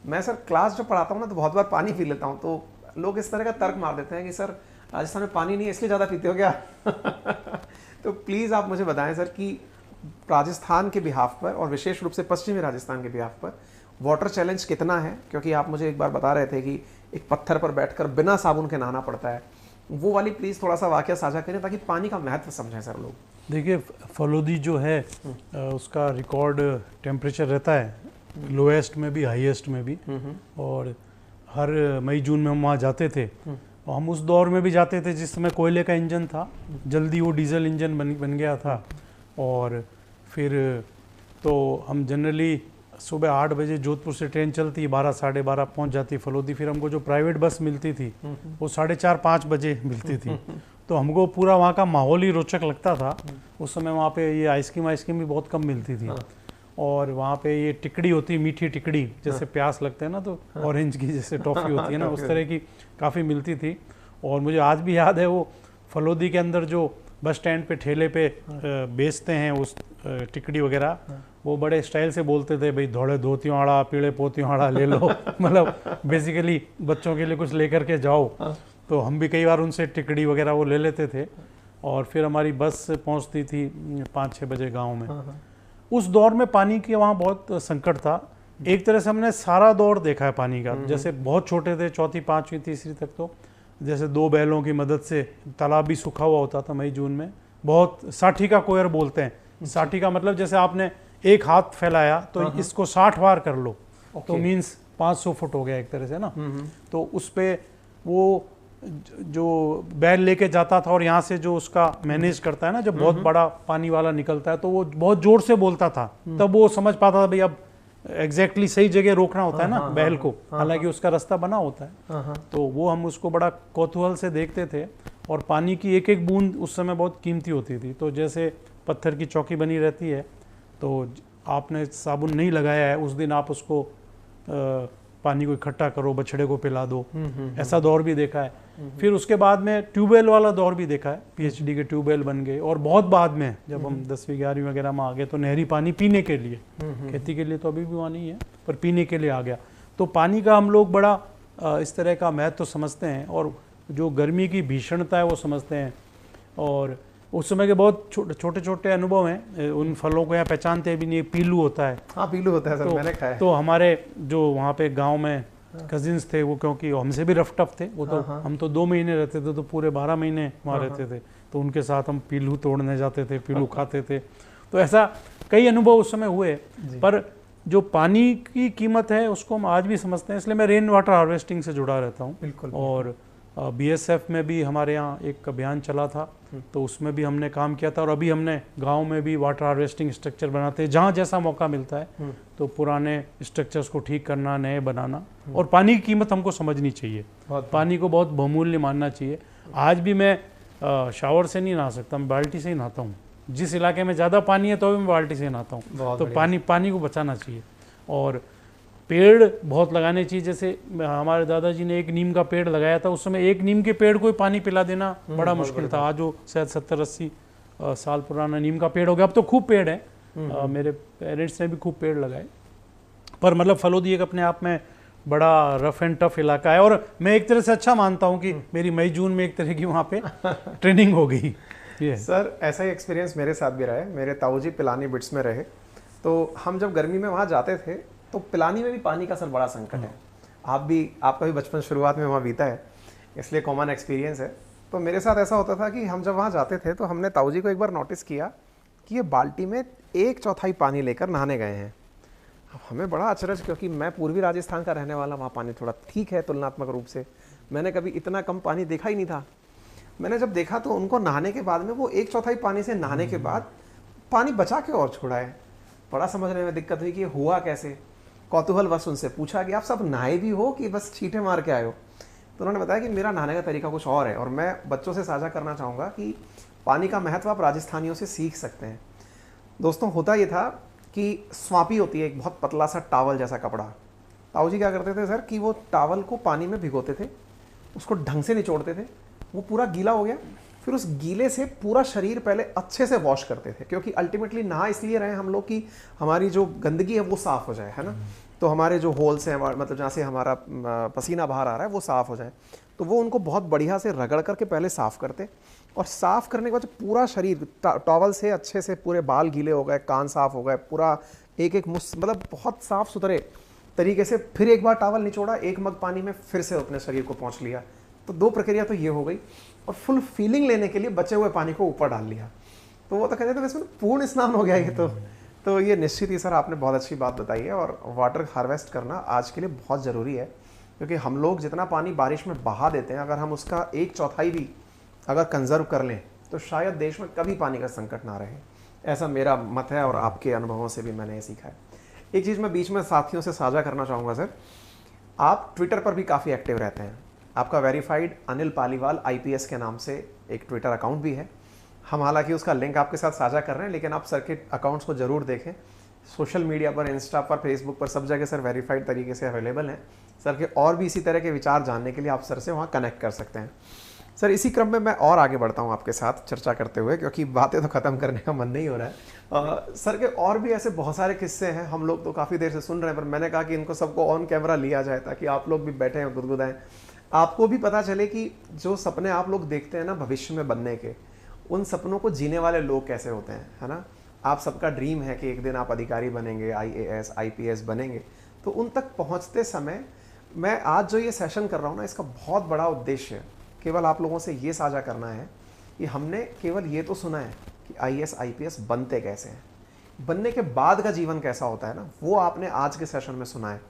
मैं सर क्लास जब पढ़ाता हूँ ना तो बहुत बार पानी पी लेता हूँ, तो लोग इस तरह का तर्क मार देते हैं कि सर राजस्थान में पानी नहीं है इसलिए ज़्यादा पीते हो क्या? तो प्लीज़ आप मुझे बताएं सर कि राजस्थान के बिहाफ पर और विशेष रूप से पश्चिमी राजस्थान के बिहाफ पर वाटर चैलेंज कितना है, क्योंकि आप मुझे एक बार बता रहे थे कि एक पत्थर पर बैठकर बिना साबुन के नहाना पड़ता है, वो वाली प्लीज़ थोड़ा सा वाकया साझा करें ताकि पानी का महत्व समझें सर लोग। देखिए फलोदी जो है उसका रिकॉर्ड टेम्परेचर रहता है, लोएस्ट में भी हाईएस्ट में भी, और हर मई जून में हम वहाँ जाते थे। और हम उस दौर में भी जाते थे जिस समय कोयले का इंजन था, जल्दी वो डीजल इंजन बन गया था। और फिर तो हम जनरली सुबह 8 बजे जोधपुर से ट्रेन चलती, 12 साढ़े 12 पहुँच जाती फलोदी। फिर हमको जो प्राइवेट बस मिलती थी वो 4:30-5 बजे मिलती थी। तो हमको पूरा वहाँ का माहौल ही रोचक लगता था। उस समय वहाँ पे ये आइसक्रीम भी बहुत कम मिलती थी। और वहाँ पे ये टिकड़ी होती है, मीठी टिकड़ी, जैसे प्यास लगता है ना तो ऑरेंज की जैसे टॉफ़ी होती है ना, उस तरह की काफ़ी मिलती थी। और मुझे आज भी याद है वो फलोदी के अंदर जो बस स्टैंड पे ठेले पे बेचते हैं उस टिकड़ी वगैरह, वो बड़े स्टाइल से बोलते थे, भाई धोड़े धोतियों आड़ा पीले पोतियों आड़ा ले लो। मतलब बेसिकली बच्चों के लिए कुछ लेकर के जाओ। तो हम भी कई बार उनसे टिकड़ी वगैरह वो ले लेते थे। और फिर हमारी बस पहुंचती थी 5-6 बजे गांव में। उस दौर में पानी के वहाँ बहुत संकट था। एक तरह से हमने सारा दौर देखा है पानी का। जैसे बहुत छोटे थे, चौथी पाँचवीं तीसरी तक, तो जैसे 2 बैलों की मदद से तालाब भी सूखा हुआ होता था मई जून में। बहुत साठी का कोयर बोलते हैं। साठी का मतलब जैसे आपने एक हाथ फैलाया तो इसको 60 बार कर लो, तो मीन्स 500 फुट हो गया एक तरह से ना। तो उस पे वो जो बैल लेके जाता था और यहाँ से जो उसका मैनेज करता है ना, जब बहुत बड़ा पानी वाला निकलता है तो वो बहुत जोर से बोलता था, तब वो समझ पाता था भाई अब एग्जैक्टली सही जगह रोकना होता है ना बैल को, हालांकि उसका रास्ता बना होता है। तो वो हम उसको बड़ा कौतूहल से देखते थे। और पानी की एक एक बूंद उस समय बहुत कीमती होती थी। तो जैसे पत्थर की चौकी बनी रहती है, तो आपने साबुन नहीं लगाया है उस दिन, आप उसको पानी को इकट्ठा करो, बछड़े को पिला दो, ऐसा दौर भी देखा है। फिर उसके बाद में ट्यूबवेल वाला दौर भी देखा है, पीएचडी के ट्यूबवेल बन गए। और बहुत बाद में जब हम 10वीं 11वीं वगैरह में आ गए तो नहरी पानी पीने के लिए, खेती के लिए तो अभी भी वहाँ नहीं है, पर पीने के लिए आ गया। तो पानी का हम लोग बड़ा इस तरह का महत्व तो समझते हैं, और जो गर्मी की भीषणता है वो समझते हैं। और उस समय के बहुत छोटे छोटे अनुभव हैं। उन फलों को यहाँ पहचानते भी नहीं। पीलू होता है। हाँ पीलू होता है सर, मैंने खाया है। तो हमारे जो वहाँ पे गांव में कजिन्स थे, वो क्योंकि हमसे भी रफ टफ थे, वो तो हम तो 2 महीने रहते थे, तो पूरे 12 महीने वहाँ रहते थे। तो उनके साथ हम पीलू तोड़ने जाते थे, पीलू खाते थे। तो ऐसा कई अनुभव उस समय हुए। पर जो पानी की कीमत है उसको हम आज भी समझते हैं, इसलिए मैं रेन वाटर हार्वेस्टिंग से जुड़ा रहता हूँ। बिल्कुल। और बीएसएफ में भी हमारे यहाँ एक अभियान चला था, तो उसमें भी हमने काम किया था। और अभी हमने गांव में भी वाटर हार्वेस्टिंग स्ट्रक्चर बनाते हैं, जहाँ जैसा मौका मिलता है तो पुराने स्ट्रक्चर्स को ठीक करना, नए बनाना। और पानी की कीमत हमको समझनी चाहिए, पानी को बहुत बहुमूल्य मानना चाहिए। आज भी मैं शावर से नहीं नहा सकता, मैं बाल्टी से ही नहाता हूँ। जिस इलाके में ज़्यादा पानी है तो भी मैं बाल्टी से नहाता हूँ। तो पानी को बचाना चाहिए। और पेड़ बहुत लगाने चाहिए। जैसे हमारे दादाजी ने एक नीम का पेड़ लगाया था, उस समय एक नीम के पेड़ को ही पानी पिला देना बड़ा मुश्किल था। आज वो शायद 70-80 साल पुराना नीम का पेड़ हो गया। अब तो खूब पेड़ है, मेरे पेरेंट्स ने भी खूब पेड़ लगाए। पर मतलब फलोदी एक अपने आप में बड़ा रफ एंड टफ इलाका है। और मैं एक तरह से अच्छा मानता हूँ कि मेरी मई जून में एक तरह की वहाँ पे ट्रेनिंग हो गई। सर ऐसा ही एक्सपीरियंस मेरे साथ भी रहा है। मेरे ताऊजी पिलानी बिट्स में रहे, तो हम जब गर्मी में वहाँ जाते थे तो पिलानी में भी पानी का सर बड़ा संकट है। आपका भी बचपन शुरुआत में वहाँ बीता है, इसलिए कॉमन एक्सपीरियंस है। तो मेरे साथ ऐसा होता था कि हम जब वहाँ जाते थे तो हमने ताऊजी को एक बार नोटिस किया कि ये बाल्टी में 1/4 पानी लेकर नहाने गए हैं। हमें बड़ा अचरज, क्योंकि मैं पूर्वी राजस्थान का रहने वाला, वहाँ पानी थोड़ा ठीक है तुलनात्मक रूप से, मैंने कभी इतना कम पानी देखा ही नहीं था। मैंने जब देखा तो उनको नहाने के बाद में वो 1/4 पानी से नहाने के बाद पानी बचा के और छोड़ा है। बड़ा समझने में दिक्कत हुई कि हुआ कैसे। कौतूहलवश उनसे पूछा कि आप सब नहाए भी हो कि बस छींटे मार के आए हो? तो उन्होंने बताया कि मेरा नहाने का तरीका कुछ और है, और मैं बच्चों से साझा करना चाहूँगा कि पानी का महत्व आप राजस्थानियों से सीख सकते हैं। दोस्तों, होता ये था कि स्वापी होती है एक बहुत पतला सा टावल जैसा कपड़ा। ताऊ जी क्या करते थे सर कि वो टावल को पानी में भिगोते थे, उसको ढंग से निचोड़ते थे, वो पूरा गीला हो गया, फिर उस गीले से पूरा शरीर पहले अच्छे से वॉश करते थे, क्योंकि अल्टीमेटली नहा इसलिए रहे हम लोग कि हमारी जो गंदगी है वो साफ़ हो जाए, है ना। तो हमारे जो होल्स हैं, मतलब जहाँ से हमारा पसीना बाहर आ रहा है वो साफ़ हो जाए। तो वो उनको बहुत बढ़िया से रगड़ करके पहले साफ़ करते, और साफ़ करने के बाद पूरा शरीर टॉवल से अच्छे से पूरे बाल गीले हो गए, कान साफ़ हो गए, पूरा एक एक मतलब बहुत साफ़ सुथरे तरीके से फिर एक बार टॉवल निचोड़ा, 1 मग पानी में फिर से अपने शरीर को पोंछ लिया। तो 2 प्रक्रिया तो ये हो गई, और फुल फीलिंग लेने के लिए बचे हुए पानी को ऊपर डाल लिया। तो वो तो कहते थे इसमें पूर्ण स्नान हो गया ये तो ये निश्चित ही सर आपने बहुत अच्छी बात बताई है, और वाटर हार्वेस्ट करना आज के लिए बहुत ज़रूरी है, क्योंकि हम लोग जितना पानी बारिश में बहा देते हैं, अगर हम उसका 1/4 भी अगर कंजर्व कर लें तो शायद देश में कभी पानी का संकट ना रहे। ऐसा मेरा मत है, और आपके अनुभवों से भी मैंने ये सीखा है। एक चीज़ मैं बीच में साथियों से साझा करना चाहूँगा सर, आप ट्विटर पर भी काफ़ी एक्टिव रहते हैं। आपका वेरीफाइड अनिल पालीवाल IPS के नाम से एक ट्विटर अकाउंट भी है। हम हालांकि उसका लिंक आपके साथ साझा कर रहे हैं, लेकिन आप सर के अकाउंट्स को ज़रूर देखें। सोशल मीडिया पर, इंस्टा पर, फेसबुक पर, सब जगह सर वेरीफाइड तरीके से अवेलेबल हैं। सर के और भी इसी तरह के विचार जानने के लिए आप सर से वहाँ कनेक्ट कर सकते हैं। सर, इसी क्रम में मैं और आगे बढ़ता हूँ आपके साथ चर्चा करते हुए, क्योंकि बातें तो ख़त्म करने का मन नहीं हो रहा है। सर के और भी ऐसे बहुत सारे किस्से हैं, हम लोग तो काफ़ी देर से सुन रहे हैं, पर मैंने कहा कि इनको सबको ऑन कैमरा लिया जाए ताकि आप लोग भी बैठे हैं, गुदगुदाएं, आपको भी पता चले कि जो सपने आप लोग देखते हैं ना भविष्य में बनने के, उन सपनों को जीने वाले लोग कैसे होते हैं, है ना। आप सबका ड्रीम है कि एक दिन आप अधिकारी बनेंगे, IAS IPS बनेंगे। तो उन तक पहुंचते समय मैं आज जो ये सेशन कर रहा हूँ ना, इसका बहुत बड़ा उद्देश्य केवल आप लोगों से ये साझा करना है कि हमने केवल ये तो सुना है कि IAS IPS बनते कैसे हैं, बनने के बाद का जीवन कैसा होता है ना, वो आपने आज के सेशन में सुना है।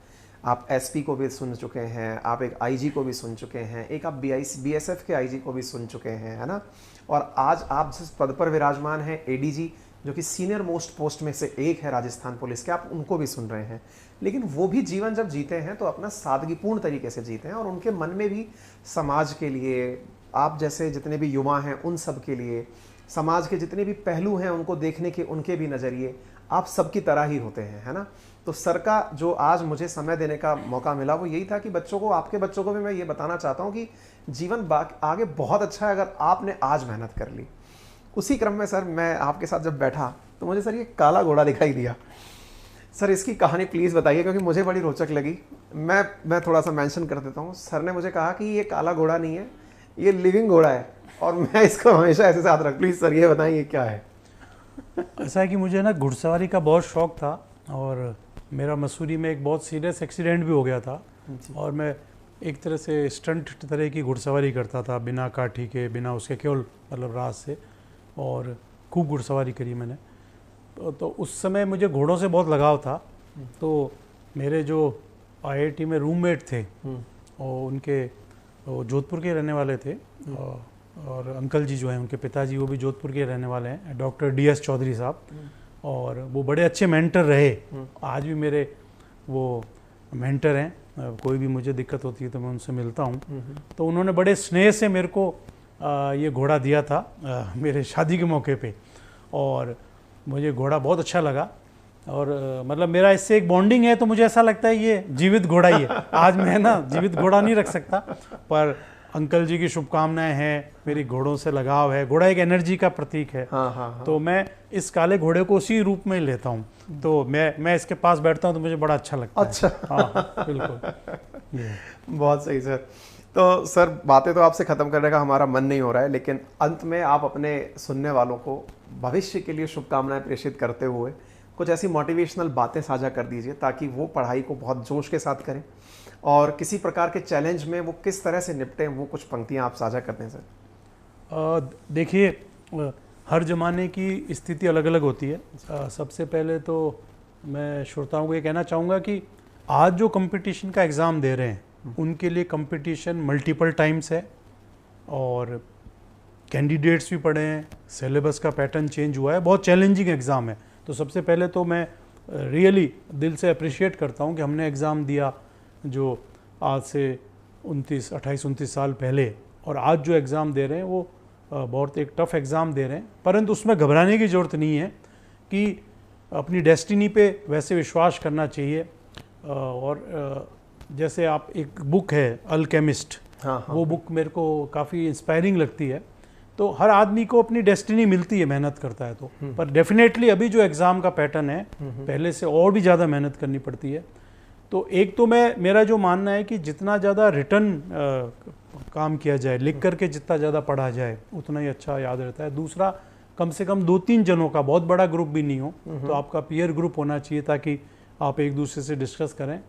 आप SP को भी सुन चुके हैं, आप एक IG को भी सुन चुके हैं, एक आप BSF के IG को भी सुन चुके हैं, है ना। और आज आप जिस पद पर विराजमान हैं, ADG, जो कि सीनियर मोस्ट पोस्ट में से एक है राजस्थान पुलिस के, आप उनको भी सुन रहे हैं। लेकिन वो भी जीवन जब जीते हैं तो अपना सादगीपूर्ण तरीके से जीते हैं, और उनके मन में भी समाज के लिए, आप जैसे जितने भी युवा हैं उन सब के लिए, समाज के जितने भी पहलू हैं उनको देखने के उनके भी नज़रिए आप सबकी तरह ही होते हैं, है ना। तो सर का जो आज मुझे समय देने का मौका मिला वो यही था कि बच्चों को, आपके बच्चों को भी मैं ये बताना चाहता हूँ कि जीवन आगे बहुत अच्छा है अगर आपने आज मेहनत कर ली। उसी क्रम में सर मैं आपके साथ जब बैठा तो मुझे सर ये काला घोड़ा दिखाई दिया। सर इसकी कहानी प्लीज़ बताइए, क्योंकि मुझे बड़ी रोचक लगी। मैं थोड़ा सा मेंशन कर देता हूँ। सर ने मुझे कहा कि ये काला घोड़ा नहीं है, ये लिविंग घोड़ा है, और मैं इसको हमेशा ऐसे साथ रख। प्लीज़ सर ये बताइए ये क्या है। ऐसा है कि मुझे ना घुड़सवारी का बहुत शौक था, और मेरा मसूरी में एक बहुत सीरियस एक्सीडेंट भी हो गया था, और मैं एक तरह से स्टंट तरह की घुड़सवारी करता था, बिना काठी के, बिना उसके, केवल मतलब रात से, और खूब घुड़सवारी करी मैंने। तो उस समय मुझे घोड़ों से बहुत लगाव था। तो मेरे जो IIT में रूममेट थे, और उनके जोधपुर के रहने वाले थे, और अंकल जी जो हैं उनके पिताजी वो भी जोधपुर के रहने वाले हैं, डॉक्टर DS चौधरी साहब, और वो बड़े अच्छे मेंटर रहे। आज भी मेरे वो मेंटर हैं, कोई भी मुझे दिक्कत होती है तो मैं उनसे मिलता हूँ। तो उन्होंने बड़े स्नेह से मेरे को ये घोड़ा दिया था मेरे शादी के मौके पे, और मुझे घोड़ा बहुत अच्छा लगा, और मतलब मेरा इससे एक बॉन्डिंग है। तो मुझे ऐसा लगता है ये जीवित घोड़ा ही है। आज मैं ना जीवित घोड़ा नहीं रख सकता, पर अंकल जी की शुभकामनाएं हैं, मेरी घोड़ों से लगाव है, घोड़ा एक एनर्जी का प्रतीक है। हाँ। तो मैं इस काले घोड़े को उसी रूप में लेता हूँ। तो मैं इसके पास बैठता हूँ तो मुझे बड़ा अच्छा लगता है। अच्छा, हाँ बिल्कुल। बहुत सही सर। तो सर बातें तो आपसे ख़त्म करने का हमारा मन नहीं हो रहा है, लेकिन अंत में आप अपने सुनने वालों को भविष्य के लिए शुभकामनाएं प्रेषित करते हुए कुछ ऐसी मोटिवेशनल बातें साझा कर दीजिए, ताकि वो पढ़ाई को बहुत जोश के साथ करें, और किसी प्रकार के चैलेंज में वो किस तरह से निपटें, वो कुछ पंक्तियां आप साझा करते हैं सर। देखिए, हर ज़माने की स्थिति अलग अलग होती है। सबसे पहले तो मैं श्रोताओं को ये कहना चाहूँगा कि आज जो कंपटीशन का एग्ज़ाम दे रहे हैं उनके लिए कंपटीशन मल्टीपल टाइम्स है, और कैंडिडेट्स भी पढ़े हैं, सिलेबस का पैटर्न चेंज हुआ है, बहुत चैलेंजिंग एग्ज़ाम है। तो सबसे पहले तो मैं रियली दिल से अप्रिशिएट करता हूँ कि हमने एग्ज़ाम दिया जो आज से 28-29 साल पहले, और आज जो एग्ज़ाम दे रहे हैं वो बहुत एक टफ़ एग्ज़ाम दे रहे हैं, परंतु उसमें घबराने की ज़रूरत नहीं है कि अपनी डेस्टिनी पे वैसे विश्वास करना चाहिए। और जैसे आप, एक बुक है अल्केमिस्ट, हाँ, वो बुक मेरे को काफ़ी इंस्पायरिंग लगती है। तो हर आदमी को अपनी डेस्टिनी मिलती है मेहनत करता है तो, पर डेफिनेटली अभी जो एग्ज़ाम का पैटर्न है पहले से और भी ज़्यादा मेहनत करनी पड़ती है। तो एक तो मेरा जो मानना है कि जितना ज़्यादा रिटर्न काम किया जाए, लिख करके जितना ज़्यादा पढ़ा जाए उतना ही अच्छा याद रहता है। दूसरा, कम से कम 2-3 जनों का, बहुत बड़ा ग्रुप भी नहीं हो तो आपका पीयर ग्रुप होना चाहिए ताकि आप एक दूसरे से डिस्कस करें।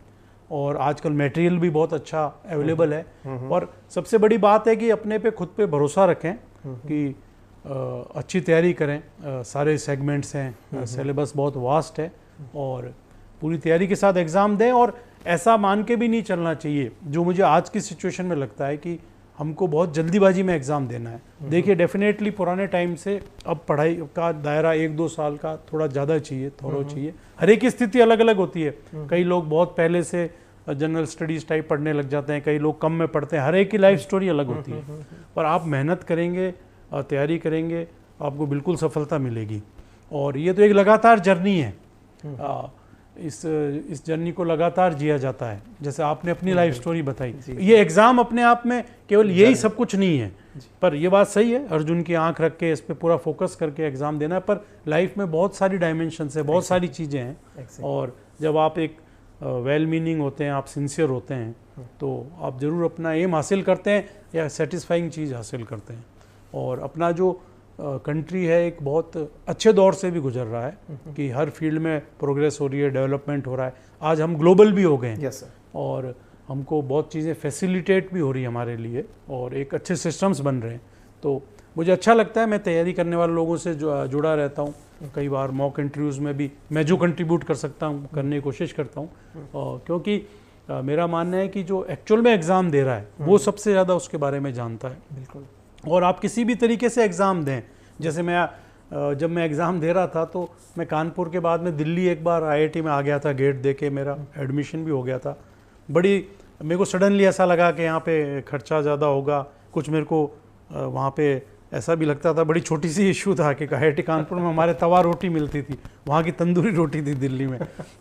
और आजकल मटेरियल भी बहुत अच्छा अवेलेबल है। और सबसे बड़ी बात है कि अपने पे खुद पे भरोसा रखें कि अच्छी तैयारी करें। सारे सेगमेंट्स हैं, सिलेबस बहुत वास्ट है और पूरी तैयारी के साथ एग्ज़ाम दें। और ऐसा मान के भी नहीं चलना चाहिए जो मुझे आज की सिचुएशन में लगता है कि हमको बहुत जल्दीबाजी में एग्ज़ाम देना है। देखिए, डेफिनेटली पुराने टाइम से अब पढ़ाई का दायरा 1-2 साल का थोड़ा ज़्यादा चाहिए, थोड़ा चाहिए। हर एक की स्थिति अलग अलग होती है। कई लोग बहुत पहले से जनरल स्टडीज़ टाइप पढ़ने लग जाते हैं, कई लोग कम में पढ़ते हैं, हर एक की लाइफ स्टोरी अलग होती है। पर आप मेहनत करेंगे, तैयारी करेंगे, आपको बिल्कुल सफलता मिलेगी। और ये तो एक लगातार जर्नी है, इस जर्नी को लगातार जिया जाता है। जैसे आपने अपनी लाइफ स्टोरी बताई, ये एग्ज़ाम अपने आप में केवल यही सब कुछ नहीं है। पर ये बात सही है, अर्जुन की आंख रख के इस पे पूरा फोकस करके एग्ज़ाम देना है। पर लाइफ में बहुत सारी डायमेंशंस है, बहुत सारी चीज़ें हैं। और जब आप एक वेल मीनिंग होते हैं, आप सिंसियर होते हैं, तो आप ज़रूर अपना एम हासिल करते हैं या सेटिस्फाइंग चीज़ हासिल करते हैं। और अपना जो कंट्री है एक बहुत अच्छे दौर से भी गुजर रहा है कि हर फील्ड में प्रोग्रेस हो रही है, डेवलपमेंट हो रहा है। आज हम ग्लोबल भी हो गए हैं। Yes sir. और हमको बहुत चीज़ें फैसिलिटेट भी हो रही है हमारे लिए और एक अच्छे सिस्टम्स बन रहे हैं। तो मुझे अच्छा लगता है, मैं तैयारी करने वाले लोगों से जुड़ा रहता हूँ। कई बार मॉक इंटरव्यूज़ में भी मैं जो कंट्रीब्यूट कर सकता हूँ करने की कोशिश करता हूँ, क्योंकि मेरा मानना है कि जो एक्चुअल में एग्ज़ाम दे रहा है वो सबसे ज़्यादा उसके बारे में जानता है। बिल्कुल। और आप किसी भी तरीके से एग्ज़ाम दें, जैसे जब मैं एग्ज़ाम दे रहा था तो मैं कानपुर के बाद में दिल्ली एक बार IIT में आ गया था, गेट दे के मेरा एडमिशन भी हो गया था। मेरे को सडनली ऐसा लगा कि यहाँ पे खर्चा ज़्यादा होगा, कुछ मेरे को वहाँ पे ऐसा भी लगता था, बड़ी छोटी सी इशू था कि IIT कानपुर में हमारे तवा रोटी मिलती थी, वहाँ की तंदूरी रोटी थी दिल्ली में।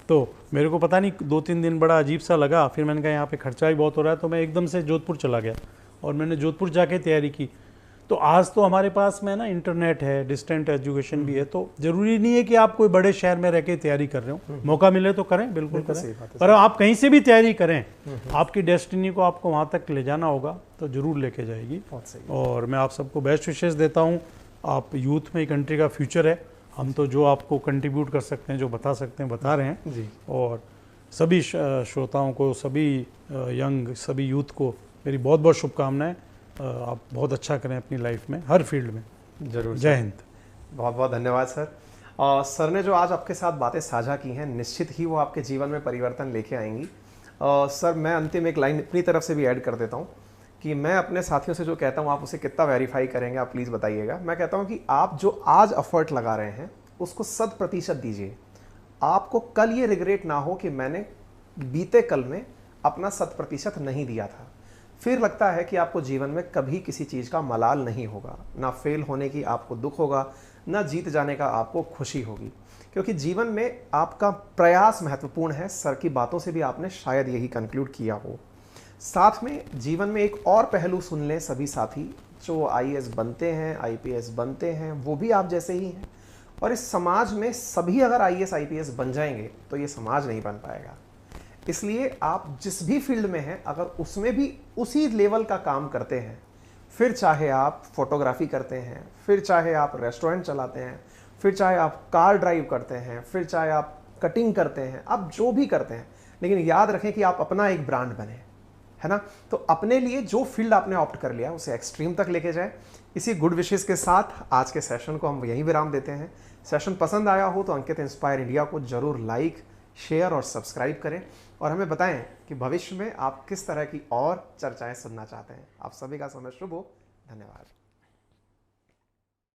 तो मेरे को पता नहीं 2-3 दिन बड़ा अजीब सा लगा। फिर मैंने कहा यहाँ पे खर्चा भी बहुत हो रहा है, तो मैं एकदम से जोधपुर चला गया और मैंने जोधपुर जाके तैयारी की। तो आज तो हमारे पास में ना इंटरनेट है, डिस्टेंट एजुकेशन भी है, तो ज़रूरी नहीं है कि आप कोई बड़े शहर में रह के तैयारी कर रहे हो। मौका मिले तो करें, बिल्कुल करें। पर आप कहीं से भी तैयारी करें, आपकी डेस्टिनी को आपको वहाँ तक ले जाना होगा तो ज़रूर लेके जाएगी। और मैं आप सबको बेस्ट विशेष देता हूँ। आप यूथ में कंट्री का फ्यूचर है। हम तो जो आपको कंट्रीब्यूट कर सकते हैं, जो बता सकते हैं, बता रहे हैं जी। और सभी श्रोताओं को, सभी यंग, सभी यूथ को मेरी बहुत बहुत शुभकामनाएं। आप बहुत अच्छा करें अपनी लाइफ में, हर फील्ड में। जरूर। जय हिंद। बहुत बहुत धन्यवाद सर। सर ने जो आज आपके साथ बातें साझा की हैं, निश्चित ही वो आपके जीवन में परिवर्तन लेके आएंगी। सर, मैं अंतिम एक लाइन अपनी तरफ से भी ऐड कर देता हूँ कि मैं अपने साथियों से जो कहता हूँ, आप उसे कितना वेरीफाई करेंगे, आप प्लीज़ बताइएगा। मैं कहता हूँ कि आप जो आज एफर्ट लगा रहे हैं उसको 100% दीजिए। आपको कल ये रिग्रेट ना हो कि मैंने बीते कल में अपना 100% नहीं दिया था। फिर लगता है कि आपको जीवन में कभी किसी चीज़ का मलाल नहीं होगा, ना फेल होने की आपको दुख होगा, ना जीत जाने का आपको खुशी होगी, क्योंकि जीवन में आपका प्रयास महत्वपूर्ण है। सर की बातों से भी आपने शायद यही कंक्लूड किया हो। साथ में जीवन में एक और पहलू सुन लें सभी साथी, जो IAS बनते हैं, IPS बनते हैं, वो भी आप जैसे ही हैं। और इस समाज में सभी अगर IAS IPS बन जाएंगे तो ये समाज नहीं बन पाएगा। इसलिए आप जिस भी फील्ड में हैं, अगर उसमें भी उसी लेवल का काम करते हैं, फिर चाहे आप फोटोग्राफी करते हैं, फिर चाहे आप रेस्टोरेंट चलाते हैं, फिर चाहे आप कार ड्राइव करते हैं, फिर चाहे आप कटिंग करते हैं, आप जो भी करते हैं, लेकिन याद रखें कि आप अपना एक ब्रांड बने, है ना। तो अपने लिए जो फील्ड आपने ऑप्ट कर लिया उसे एक्सट्रीम तक लेके जाए। इसी गुड विशेष के साथ आज के सेशन को हम यहीं विराम देते हैं। सेशन पसंद आया हो तो अंकित इंस्पायर इंडिया को जरूर लाइक, शेयर और सब्सक्राइब करें और हमें बताएं कि भविष्य में आप किस तरह की और चर्चाएं सुनना चाहते हैं। आप सभी का समय शुभ हो। धन्यवाद।